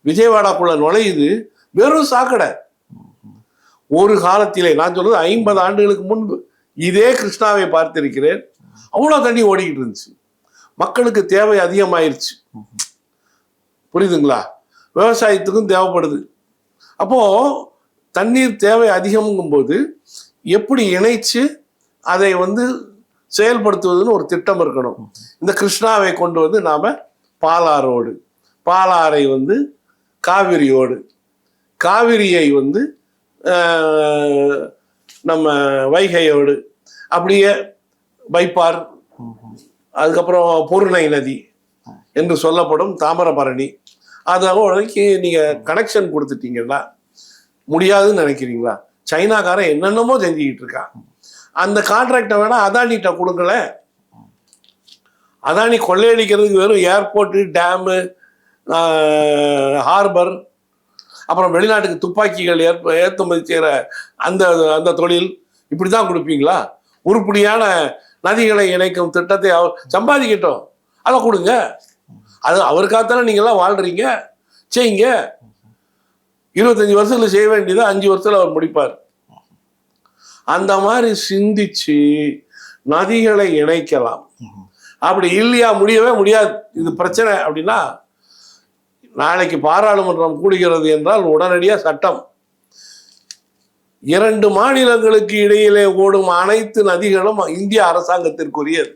விஜயவாடாக்குள்ள நுழையுது, வெறும் சாக்கடை. ஒரு காலத்திலே, நான் சொல்றது 50 ஆண்டுகளுக்கு முன்பு இதே கிருஷ்ணாவை பார்த்திருக்கிறேன். அவ்வளோ தண்ணி ஓடிக்கிட்டு இருந்துச்சு. மக்களுக்கு தேவை அதிகமாயிருச்சு. புரியுதுங்களா? விவசாயத்துக்கும் தேவைப்படுது. அப்போ தண்ணீர் தேவை அதிகம்ங்கும் போது எப்படி இணைச்சு அதை செயல்படுத்துவதுன்னு ஒரு திட்டம் இருக்கணும். இந்த கிருஷ்ணாவை கொண்டு நாம பாலாரோடு, பாலாரை காவிரியோடு, காவிரியை நம்ம வைகையோடு, அப்படியே வைப்பார், அதுக்கப்புறம் பொருணை நதி என்று சொல்லப்படும் தாமிரபரணி, அதோட நீங்க கனெக்ஷன் கொடுத்துட்டீங்கன்னா முடியாதுன்னு நினைக்கிறீங்களா? சைனாக்காரன் என்னென்னமோ செஞ்சுக்கிட்டு இருக்கான். அந்த கான்ட்ராக்டை வேணா அதானிட்ட கொடுக்கல. அதானி கொள்ளையடிக்கிறதுக்கு வெறும் ஏர்போர்ட்டு, டேமு, ஹார்பர், அப்புறம் வெளிநாட்டுக்கு துப்பாக்கிகள் ஏற்றுமதி செய்கிற அந்த அந்த தொழில், இப்படி தான் கொடுப்பீங்களா? உருப்படியான நதிகளை இணைக்கும் திட்டத்தை சம்பாதிக்கட்டும், அதை கொடுங்க. அது அவருக்காகத்தானே நீங்கள்லாம் வாழ்றீங்க, செய்யுங்க. 25 வருஷத்துல செய்ய வேண்டியதை 5 வருஷத்துல அவர் முடிப்பார். அந்த மாதிரி சிந்திச்சு நதிகளை இணைக்கலாம். அப்படி இல்லையா, முடியவே முடியாது, இது பிரச்சனை அப்படின்னா, நாளைக்கு பாராளுமன்றம் கூடுகிறது என்றால் உடனடியாக சட்டம், 2 மாநிலங்களுக்கு இடையிலே ஓடும் அனைத்து நதிகளும் இந்திய அரசாங்கத்திற்குரியது,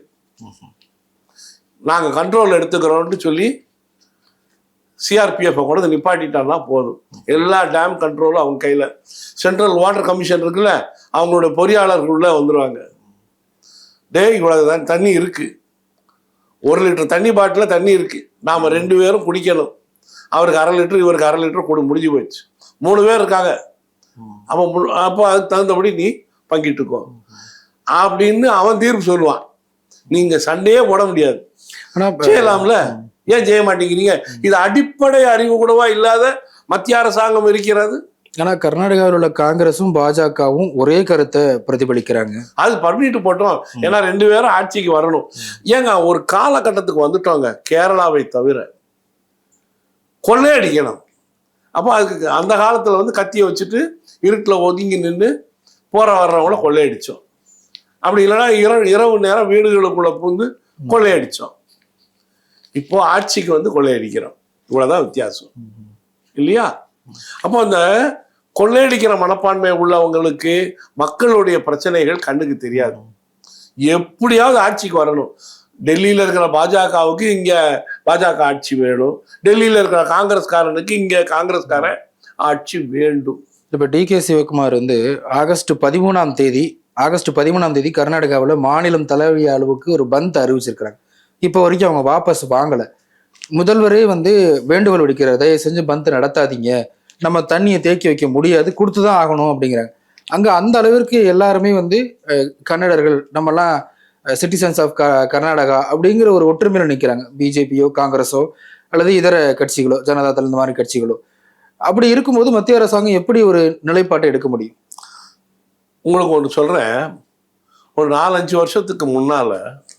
நாங்கள் கண்ட்ரோல் எடுத்துக்கிறோம்னு சொல்லி சிஆர்பிஎஃப் கூட நிப்பாட்டிட்டான்னா போதும். எல்லா டேம் கண்ட்ரோலும் அவங்க கையில். சென்ட்ரல் வாட்டர் கமிஷன் இருக்குல்ல, அவங்களோட பொறியாளர்களுள்ள வந்துடுவாங்க. இவ்வளவு தண்ணி இருக்கு, 1 லிட்டர் தண்ணி பாட்டில் தண்ணி இருக்கு, நாம் 2 பேரும் குடிக்கணும், அவருக்கு 1/2 லிட்டர் இவருக்கு 1/2 லிட்டர் கொடு, முடிஞ்சு போயிடுச்சு. 3 பேர் இருக்காங்க, அப்போ அதுக்கு தகுந்தபடி நீ பங்கிட்டுக்கோ அப்படின்னு அவன் தீர்ப்பு சொல்லுவான். நீங்க சண்டையே போட முடியாது. செய்யலாம்ல, ஏன் செய்ய மாட்டேங்கிறீங்க? இது அடிப்படை அறிவு கூடவா இல்லாத மத்திய அரசாங்கம் இருக்கிறது. ஆனா கர்நாடகாவில் உள்ள காங்கிரஸும் பாஜகவும் ஒரே கருத்தை பிரதிபலிக்கிறாங்க. அது பண்ணிட்டு போட்டோம், ஏன்னா 2 பேரும் ஆட்சிக்கு வரணும். ஏங்க ஒரு காலகட்டத்துக்கு வந்துட்டோங்க, கேரளாவை தவிர கொள்ளையடிக்கணும். அப்போ அதுக்கு அந்த காலத்துல கத்தியை வச்சுட்டு இருட்டில் ஒதுங்கி நின்று போற வர்றவங்கள கொள்ளையடிச்சோம். அப்படி இல்லைன்னா இரவு நேரம் வீடுகளுக்குள்ள புகுந்து கொள்ளையடிச்சோம். இப்போ ஆட்சிக்கு கொள்ளையடிக்கிறோம். இவ்வளவுதான் வித்தியாசம் இல்லையா? அப்போ அந்த கொள்ளையடிக்கிற மனப்பான்மை உள்ளவங்களுக்கு மக்களுடைய பிரச்சனைகள் கண்ணுக்கு தெரியாது. எப்படியாவது ஆட்சிக்கு வரணும். டெல்லியில இருக்கிற பாஜகவுக்கு இங்க பாஜக ஆட்சி வேணும், டெல்லியில இருக்கிற காங்கிரஸ்காரனுக்கு இங்க காங்கிரஸ்கார ஆட்சி வேண்டும். இப்ப டிகே சிவகுமார் ஆகஸ்ட் 13ஆம் தேதி கர்நாடகாவில் மாநிலம் தலைவி அளவுக்கு ஒரு பந்த் அறிவிச்சிருக்கிறாங்க. இப்போ வரைக்கும் அவங்க வாபஸ் வாங்கலை. முதல்வரே வேண்டுகோள் விடுக்கிறார், தயவு செஞ்சு பந்த் நடத்தாதீங்க, நம்ம தண்ணியை தேக்கி வைக்க முடியாது, கொடுத்துதான் ஆகணும் அப்படிங்கிறாங்க. அங்கே அந்த அளவிற்கு எல்லாருமே கன்னடர்கள், நம்மலாம் சிட்டிசன்ஸ் ஆஃப் கர்நாடகா அப்படிங்கிற ஒரு ஒற்றுமையில நிற்கிறாங்க. பிஜேபியோ காங்கிரஸோ அல்லது இதர கட்சிகளோ, ஜனதாதள் இந்த மாதிரி கட்சிகளோ. அப்படி இருக்கும்போது மத்திய அரசாங்கம் எப்படி ஒரு நிலைப்பாட்டை எடுக்க முடியும்? உங்களுக்கு ஒன்று சொல்கிறேன். ஒரு 4-5 வருஷத்துக்கு முன்னால்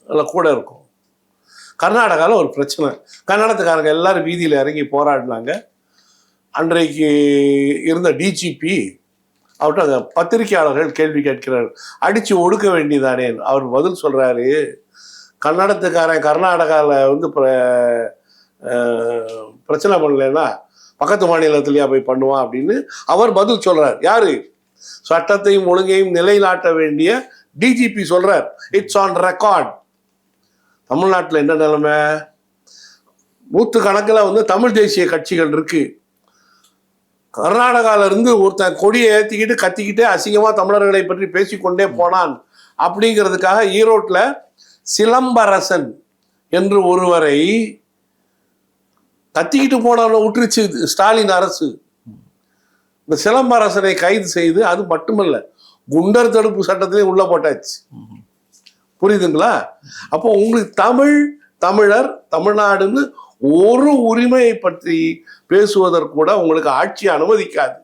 அதில் கூட இருக்கும், கர்நாடகாவில் ஒரு பிரச்சனை. கன்னடத்துக்காரங்க எல்லாரும் வீதியில் இறங்கி போராடினாங்க. அன்றைக்கு இருந்த டிஜிபி அவர்கிட்ட அந்த பத்திரிகையாளர்கள் கேள்வி கேட்கிறார், அடித்து ஒடுக்க வேண்டியதானே? அவர் பதில் சொல்கிறாரு, கன்னடத்துக்காரன் கர்நாடகாவில் பிரச்சனை பண்ணலைன்னா பக்கத்து மாநிலத்திலேயே போய் பண்ணுவான் அப்படின்னு அவர் பதில் சொல்கிறார். யாரு? சட்டத்தையும் ஒழுங்கையும் நிலைநாட்ட வேண்டிய டிஜிபி சொல்கிறார். It's on record. தமிழ்நாட்டில் என்ன நிலைமை? 100 கணக்கில் தமிழ் தேசிய கட்சிகள் இருக்கு. கர்நாடகால இருந்து ஒருத்தன் கொடியை ஏற்றிக்கிட்டு கத்திக்கிட்டே அசிங்கமா தமிழர்களை பற்றி பேசிக்கொண்டே போனான் அப்படிங்கிறதுக்காக ஈரோட்டில் சிலம்பரசன் என்று ஒருவரை கத்திக்கிட்டு போனவனை விட்டுருச்சு ஸ்டாலின் அரசு. இந்த சிலம்பரசனை கைது செய்து, அது மட்டுமல்ல, குண்டர் தடுப்பு சட்டத்திலே உள்ள போட்டாச்சு. புரியுதுங்களா? அப்போ உங்களுக்கு தமிழர், தமிழ்நாடுன்னு ஒரு உரிமையை பற்றி பேசுவதற்கு கூட உங்களுக்கு ஆட்சி அனுமதிக்காது.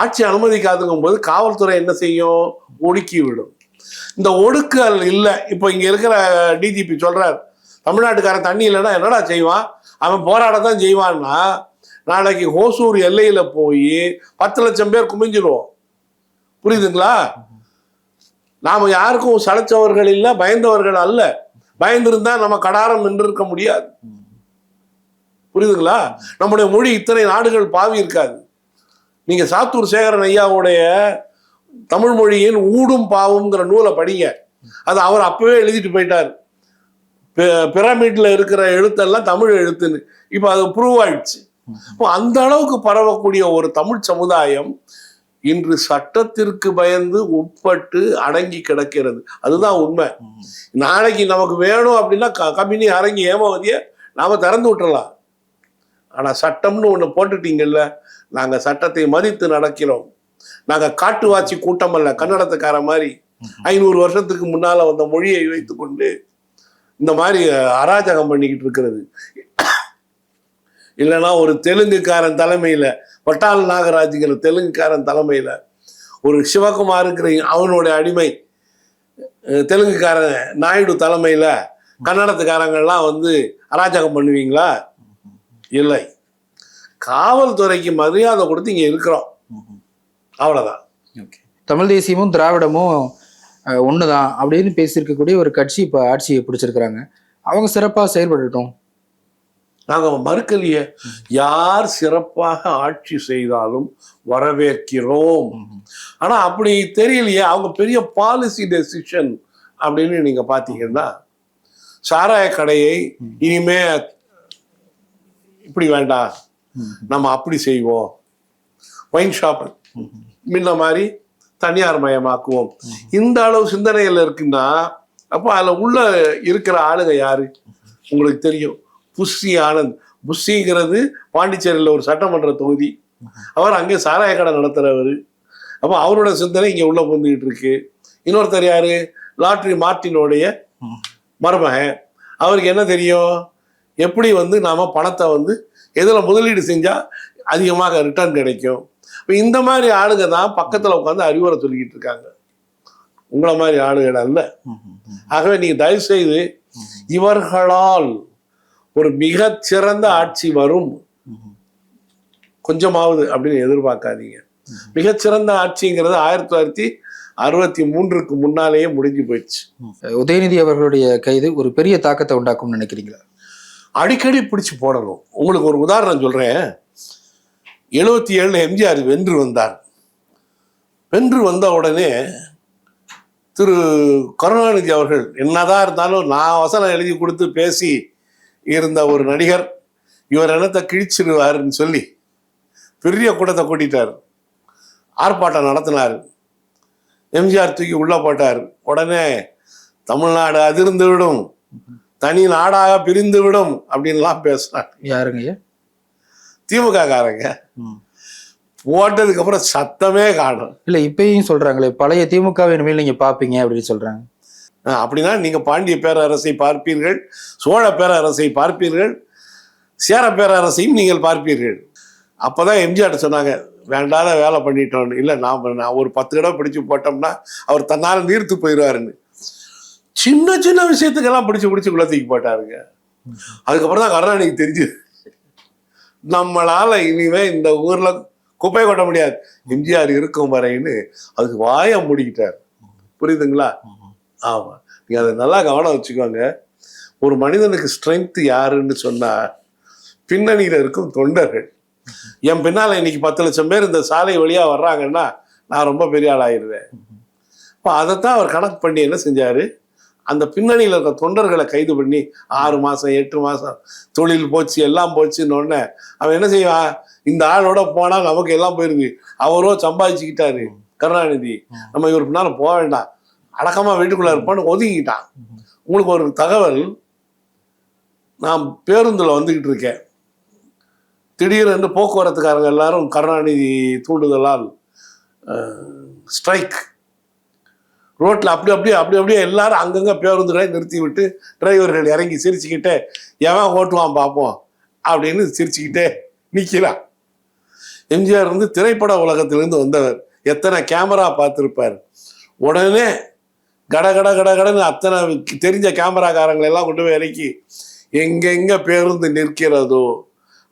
ஆட்சி அனுமதிக்காதுங்கும் போது காவல்துறை என்ன செய்யும்? ஒடுக்கி விடும். இந்த ஒடுக்கல் இல்லை. இப்போ இங்க இருக்கிற டிஜிபி சொல்றார், தமிழ்நாட்டுக்காரன் தண்ணி இல்லைன்னா என்னடா செய்வான், அவன் போராடத்தான் செய்வான்னா நாளைக்கு ஹோசூர் எல்லையில போய் 10 லட்சம் பேர் குமிஞ்சிருவோம். புரியுதுங்களா? நாம யாருக்கும் சளைச்சவர்கள் இல்லை, பயந்தவர்கள் அல்ல. பயந்திருந்தா நம்ம கடாரம் நின்று இருக்க முடியாது. புரியுதுங்களா? நம்முடைய மொழி இத்தனை நாடுகள் பாவி இருக்காது. நீங்க சாத்தூர் சேகரன் ஐயாவுடைய தமிழ் மொழியின் ஊடும் பாவம்ங்கிற நூலை படிங்க. அது அவர் அப்பவே எழுதிட்டு போயிட்டார். பிரமிட்ல இருக்கிற எழுத்தெல்லாம் தமிழ் எழுத்துன்னு. இப்ப அது ப்ரூவ் ஆயிடுச்சு. இப்போ அந்த அளவுக்கு பரவக்கூடிய ஒரு தமிழ் சமுதாயம் இன்று சட்டத்திற்கு பயந்து உட்பட்டு அடங்கி கிடக்கிறது. அதுதான் உண்மை. நாளைக்கு நமக்கு வேணும் அப்படின்னா கம்பெனி அரங்கி ஏமாவதிய நாம திறந்து விட்டுறலாம். ஆனா சட்டம்னு ஒண்ணு போட்டுட்டீங்கல்ல, நாங்க சட்டத்தை மதித்து நடக்கிறோம். நாங்க காட்டுவாச்சி கூட்டம் அல்ல, கன்னடத்துக்கார மாதிரி 500 வருஷத்துக்கு முன்னால வந்த மொழியை வைத்துக்கொண்டு இந்த மாதிரி அராஜகம் பண்ணிக்கிட்டு இருக்கிறது. இல்லைன்னா ஒரு தெலுங்குக்காரன் தலைமையில, பட்டால் நாகராஜுங்கிற தெலுங்குக்காரன் தலைமையில ஒரு சிவகுமாருங்கிற அவனுடைய அடிமை தெலுங்குக்காரன் நாயுடு தலைமையில கன்னடத்துக்காரங்கள்லாம் வந்து அராஜகம் பண்ணுவீங்களா? இல்லை. காவல்துறைக்கு மரியாதை கொடுத்து இங்க இருக்கிறோம், அவ்வளவுதான். தமிழ் தேசியமும் திராவிடமும் ஒண்ணுதான் அப்படின்னு பேசியிருக்கக்கூடிய ஒரு கட்சி இப்ப ஆட்சியை பிடிச்சிருக்கிறாங்க. அவங்க சிறப்பா செயல்படட்டும், நாங்க மறுக்கலையே. யார் சிறப்பாக ஆட்சி செய்தாலும் வரவேற்கிறோம். ஆனா அப்படி தெரியலையே, அவங்க பெரிய பாலிசி டெசிஷன் அப்படின்னு நீங்க பாத்தீங்கன்னா, சாராய கடையை இனிமே இப்படி வேண்டாம், நம்ம அப்படி செய்வோம், ஒயின் ஷாப் முன்ன மாதிரி தனியார் மயமாக்குவோம், இந்த அளவு சிந்தனைகள் இருக்குன்னா அப்போ அதுல உள்ள இருக்கிற ஆளுங்க யாரு உங்களுக்கு தெரியும். புஷி ஆனந்த். புஷிங்கிறது பாண்டிச்சேரியில் ஒரு சட்டமன்ற தொகுதி. அவர் அங்கே சாராய கடை நடத்துறவர். அப்போ அவரோட சிந்தனை இங்க உள்ள புந்துகிட்டு இருக்கு. இன்னொருத்தர் யாரு, லாட்ரி மார்ட்டினுடைய மருமகன். அவருக்கு என்ன தெரியும், எப்படி வந்து நாம பணத்தை வந்து எதுல முதலீடு செஞ்சா அதிகமாக ரிட்டர்ன் கிடைக்கும். இப்போ இந்த மாதிரி ஆளுங்க தான் பக்கத்துல உட்காந்து அறிவுரை சொல்லிக்கிட்டு இருக்காங்க, உங்களை மாதிரி ஆளுகள் அல்ல. ஆகவே நீங்க தயவு செய்து இவர்களால் ஒரு மிக சிறந்த ஆட்சி வரும் கொஞ்சமாவது அப்படின்னு எதிர்பார்க்காதீங்க. மிகச்சிறந்த ஆட்சிங்கிறது 1963 முன்னாலேயே முடிஞ்சு போயிடுச்சு. உதயநிதி அவர்களுடைய கைது ஒரு பெரிய தாக்கத்தை உண்டாக்கும்னு நினைக்கிறீங்களா? அடிக்கடி பிடிச்சு போடணும். உங்களுக்கு ஒரு உதாரணம் சொல்றேன். 77 எம்ஜிஆர் வென்று வந்தார். வென்று வந்த உடனே திரு கருணாநிதி அவர்கள் என்னதான் இருந்தாலும் நான் வசனம் எழுதி கொடுத்து பேசி இருந்த ஒரு நடிகர், இவர் என்னத்தை கிழிச்சிருவாருன்னு சொல்லி பெரிய கூட்டத்தை கூட்டிட்டார், ஆர்ப்பாட்டம் நடத்தினார். எம்ஜிஆர் தூக்கி உள்ள போட்டார். உடனே தமிழ்நாடு அதிர்ந்து விடும், தனி நாடாக பிரிந்து விடும் அப்படின்லாம் பேசுறாங்க. யாருங்க? திமுக காரங்க. போட்டதுக்கு அப்புறம் சத்தமே காணும். இல்ல இப்பயும் சொல்றாங்களே, பழைய திமுக இனிமேல் நீங்க பாப்பீங்க அப்படின்னு சொல்றாங்க. அப்படின்னா நீங்க பாண்டிய பேரரசை பார்ப்பீர்கள், சோழ பேரரசை பார்ப்பீர்கள், சேர பேரரசையும் நீங்கள் பார்ப்பீர்கள். அப்பதான் எம்ஜிஆர் சொன்னாங்க, வேண்டாத வேலை பண்ணிட்டோன்னு. இல்லை நான் ஒரு 10 தடவை பிடிச்சு போட்டோம்னா அவர் தன்னால நீர்த்து போயிடுவாருன்னு சின்ன சின்ன விஷயத்துக்கெல்லாம் பிடிச்சு குளத்துக்கு போட்டாருங்க. அதுக்கப்புறம் தான் கருணாநிதிக்கு தெரிஞ்சு நம்மளால இனிமே இந்த ஊர்ல குப்பை கொட்ட முடியாது, எம்ஜிஆர் இருக்கும் வரைன்னு அதுக்கு வாய மூடிக்கிட்டார். புரியுதுங்களா? ஆமா, நீங்க அதை நல்லா கவனம் வச்சுக்கோங்க. ஒரு மனிதனுக்கு ஸ்ட்ரென்த் யாருன்னு சொன்னா பின்னணியில இருக்கும் தொண்டர்கள். என் பின்னால இன்னைக்கு 10 லட்சம் பேர் இந்த சாலை வழியா வர்றாங்கன்னா நான் ரொம்ப பெரிய ஆள் ஆயிடுவேன். இப்போ அதைத்தான் அவர் கணக்கு பண்ணி என்ன செஞ்சாரு, அந்த பின்னணியில் இருக்க தொண்டர்களை கைது பண்ணி 6 மாசம் 8 மாசம் தொழில் போச்சு எல்லாம் போச்சுன்னு உடனே அவன் என்ன செய்வான், இந்த ஆளோட போனா நமக்கு எல்லாம் போயிருது, அவரோ சம்பாதிச்சுக்கிட்டாரு கருணாநிதி, நம்ம இவர் பின்னால போக வேண்டாம், அடக்கமா வீட்டுக்குள்ள இருப்பான்னு ஒதுங்கிட்டான். உங்களுக்கு ஒரு தகவல், நான் பேருந்துல வந்துகிட்டு இருக்கேன், திடீரென்று போக்குவரத்துக்காரங்க எல்லாரும் கருணாநிதி தூண்டுதலால் ஸ்ட்ரைக். ரோட்ல அப்படியே எல்லாரும் அங்கங்க பேருந்துகளை நிறுத்தி விட்டு டிரைவர்கள் இறங்கி சிரிச்சுக்கிட்டே எவன் ஓட்டுவான் பார்ப்போம் அப்படின்னு சிரிச்சுக்கிட்டே நிக்கலாம். எம்ஜிஆர் திரைப்பட உலகத்திலிருந்து வந்தவர், எத்தனை கேமரா பார்த்துருப்பார். உடனே கட கட கட கடன்னு அத்தனை தெரிஞ்ச கேமராக்காரங்களை எல்லாம் கொண்டு போய் இறக்கி எங்கெங்க பேருந்து நிற்கிறதோ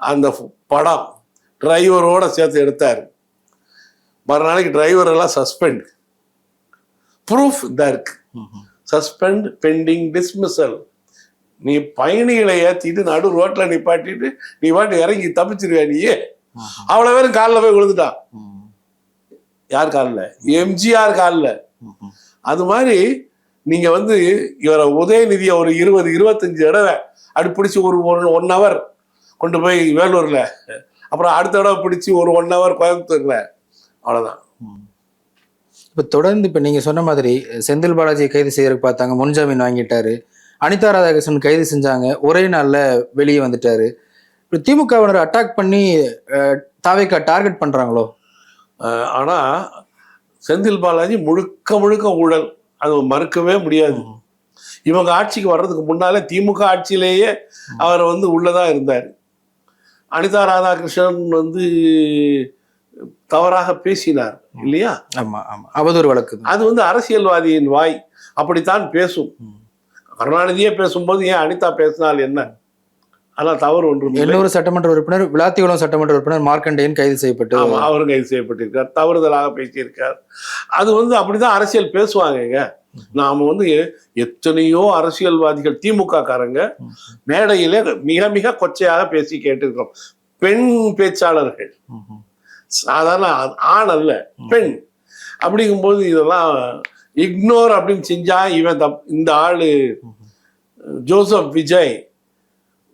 அந்த படம் டிரைவரோட சேர்த்து எடுத்தார். மறுநாளைக்கு டிரைவர் எல்லாம் சஸ்பெண்ட். ப்ரூஃப் தான் இருக்கு. Suspend pending dismissal. நீ பயணிகளை ஏற்றிட்டு நடு ரோட்ல நிப்பாட்டிட்டு நீ பாட்டு இறங்கி தப்பிச்சிருவியா நீயே? அவ்வளவு பேரும் காலில் போய் விழுந்துட்டான். யார் காலில்? எம்ஜிஆர் காலில். அது மாதிரி நீங்க வந்து இவரை உதயநிதியை ஒரு 20-25 தடவை அப்படி பிடிச்சி ஒரு 1 hour கொண்டு போய் வேலூர்ல, அப்புறம் அடுத்த தடவை பிடிச்சி ஒரு 1 hour கோயம்புத்தூர்ல, அவ்வளவுதான். இப்போ தொடர்ந்து இப்போ நீங்கள் சொன்ன மாதிரி செந்தில் பாலாஜியை கைது செய்யறதுக்கு பார்த்தாங்க, முன்ஜாமீன் வாங்கிட்டாரு. அனிதா ராதாகிருஷ்ணன் கைது செஞ்சாங்க, ஒரே நாளில் வெளியே வந்துட்டாரு. இப்போ திமுகவினர் அட்டாக் பண்ணி தாவேக்கா டார்கெட் பண்ணுறாங்களோ? ஆனால் செந்தில் பாலாஜி முழுக்க முழுக்க ஊழல், அது மறுக்கவே முடியாது. இவங்க ஆட்சிக்கு வர்றதுக்கு முன்னாலே திமுக ஆட்சியிலேயே அவர் வந்து உள்ளதான் இருந்தார். அனிதா ராதாகிருஷ்ணன் வந்து தவறாக பேசினார் இல்லையா? ஆமா ஆமா, அவதூறு வழக்கு. அது வந்து அரசியல்வாதியின் வாய் அப்படித்தான் பேசும். கருணாநிதியே பேசும்போது ஏன் அனிதா பேசினால் என்ன? ஆனால் தவறு ஒன்றும். 800 சட்டமன்ற உறுப்பினர், விளாத்திகுளம் சட்டமன்ற உறுப்பினர் மார்க்கண்டேயன் கைது செய்யப்பட்டு, அவரும் கைது செய்யப்பட்டிருக்கார், தவறுதலாக பேசியிருக்கார். அது வந்து அப்படிதான் அரசியல் பேசுவாங்க. நாம வந்து எத்தனையோ அரசியல்வாதிகள் திமுக காரங்க மேடையிலே மிக மிக கொச்சையாக பேசி கேட்டிருக்கிறோம். பெண் பேச்சாளர்கள், சாதாரண ஆண் அல்ல, பெண். அப்படிங்கும்போது இதெல்லாம் இக்னோர் அப்படின்னு செஞ்சா இவன் இந்த ஆளு ஜோசப் விஜய்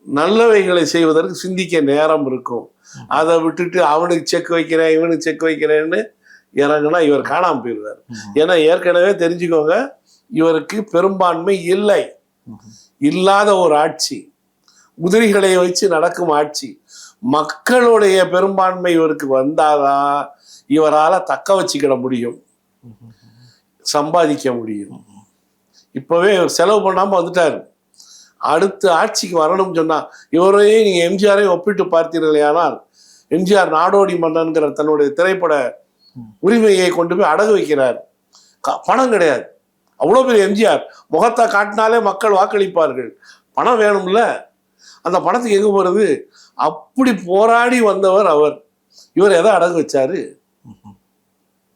நல்லவைகளை செய்வதற்கு சிந்திக்க நேரம் இருக்கும். அதை விட்டுட்டு அவனுக்கு செக் வைக்கிறேன் இவனுக்கு செக் வைக்கிறேன்னு இறங்குனா இவர் காணாம போயிடுவார். ஏன்னா ஏற்கனவே தெரிஞ்சுக்கோங்க, இவருக்கு பெரும்பான்மை இல்லை, இல்லாத ஒரு ஆட்சி, உதிரிகளை வச்சு நடக்கும் ஆட்சி. மக்களுடைய பெரும்பான்மை இவருக்கு வந்தாதான் இவரால் தக்க வச்சுக்கிட முடியும், சம்பாதிக்க முடியும். இப்பவே இவர் செலவு பண்ணாம வந்துட்டாரு. அடுத்த ஆட்சிக்கு வரணும்னு சொன்னா இவரையும் நீங்க எம்ஜிஆரையும் ஒப்பிட்டு பார்த்தீர்களேயானால், எம்ஜிஆர் நாடோடி மன்னன்கிற தன்னுடைய திரைப்பட உரிமையை கொண்டு போய் அடகு வைக்கிறார். பணம் கிடையாது. அவ்வளோ பெரிய எம்ஜிஆர் முகத்தை காட்டினாலே மக்கள் வாக்களிப்பார்கள். பணம் வேணும்ல, அந்த பணத்துக்கு எங்க போறது? அப்படி போராடி வந்தவர் அவர். இவர் எதை அடகு வச்சாரு?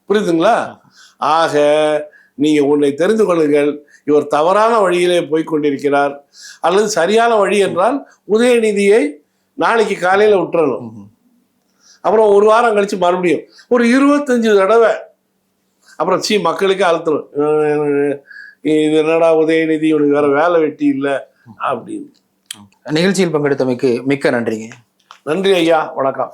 புரியுதுங்களா? ஆக நீங்க உன்னை தெரிந்து கொள்ளுங்கள், இவர் தவறான வழியிலே போய்கொண்டிருக்கிறார். அல்லது சரியான வழி என்றால் உதயநிதியை நாளைக்கு காலையில விட்டுறணும், அப்புறம் ஒரு வாரம் கழிச்சு மறுபடியும் ஒரு 25 தடவை, அப்புறம் மக்களுக்கு அழுத்தணும், இது என்னடா உதயநிதி, இவனுக்கு வேற வேலை வெட்டி இல்லை அப்படின்னு. நிகழ்ச்சியில் பங்கெடுத்தமைக்கு மிக்க நன்றிங்க. நன்றி ஐயா, வணக்கம்.